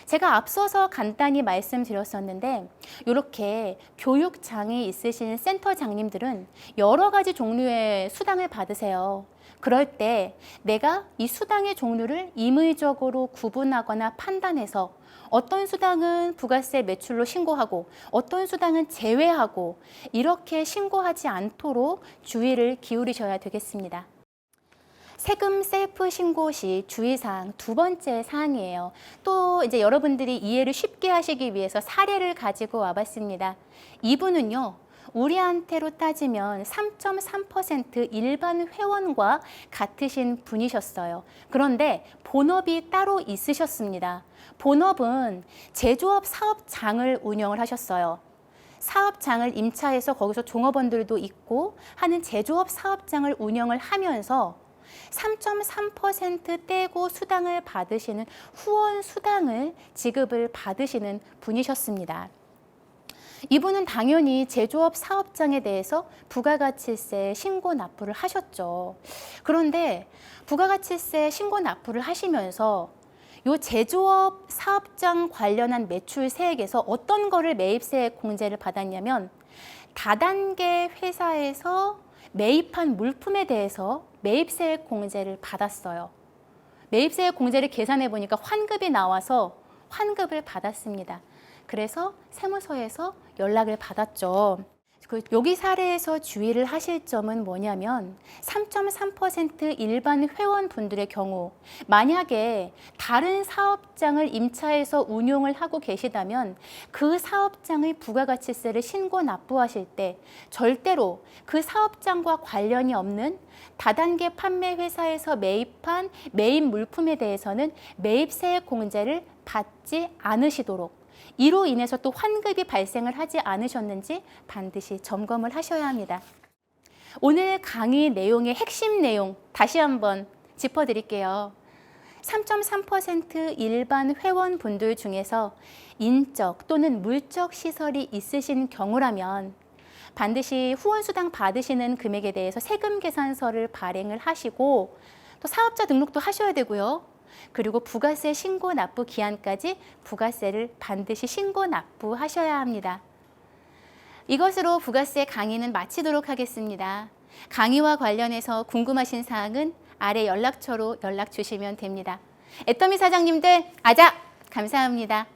제가 앞서서 간단히 말씀드렸었는데 이렇게 교육장이 있으신 센터장님들은 여러 가지 종류의 수당을 받으세요. 그럴 때 내가 이 수당의 종류를 임의적으로 구분하거나 판단해서 어떤 수당은 부가세 매출로 신고하고 어떤 수당은 제외하고 이렇게 신고하지 않도록 주의를 기울이셔야 되겠습니다. 세금 셀프 신고 시 주의사항 두 번째 사항이에요. 또 이제 여러분들이 이해를 쉽게 하시기 위해서 사례를 가지고 와봤습니다. 이분은요, 우리한테로 따지면 3.3% 일반 회원과 같으신 분이셨어요. 그런데 본업이 따로 있으셨습니다. 본업은 제조업 사업장을 운영을 하셨어요. 사업장을 임차해서 거기서 종업원들도 있고 하는 제조업 사업장을 운영을 하면서 3.3% 떼고 수당을 받으시는 후원 수당을 지급을 받으시는 분이셨습니다. 이분은 당연히 제조업 사업장에 대해서 부가가치세 신고 납부를 하셨죠. 그런데 부가가치세 신고 납부를 하시면서 요 제조업 사업장 관련한 매출세액에서 어떤 거를 매입세 공제를 받았냐면 다단계 회사에서 매입한 물품에 대해서 매입세액 공제를 받았어요. 매입세액 공제를 계산해 보니까 환급이 나와서 환급을 받았습니다. 그래서 세무서에서 연락을 받았죠. 여기 사례에서 주의를 하실 점은 뭐냐면 3.3% 일반 회원분들의 경우 만약에 다른 사업장을 임차해서 운용을 하고 계시다면 그 사업장의 부가가치세를 신고 납부하실 때 절대로 그 사업장과 관련이 없는 다단계 판매 회사에서 매입한 매입 물품에 대해서는 매입세 공제를 받지 않으시도록 이로 인해서 또 환급이 발생을 하지 않으셨는지 반드시 점검을 하셔야 합니다. 오늘 강의 내용의 핵심 내용 다시 한번 짚어드릴게요. 3.3% 일반 회원분들 중에서 인적 또는 물적 시설이 있으신 경우라면 반드시 후원수당 받으시는 금액에 대해서 세금 계산서를 발행을 하시고 또 사업자 등록도 하셔야 되고요. 그리고 부가세 신고 납부 기한까지 부가세를 반드시 신고 납부하셔야 합니다. 이것으로 부가세 강의는 마치도록 하겠습니다. 강의와 관련해서 궁금하신 사항은 아래 연락처로 연락 주시면 됩니다. 애터미 사장님들 아자! 감사합니다.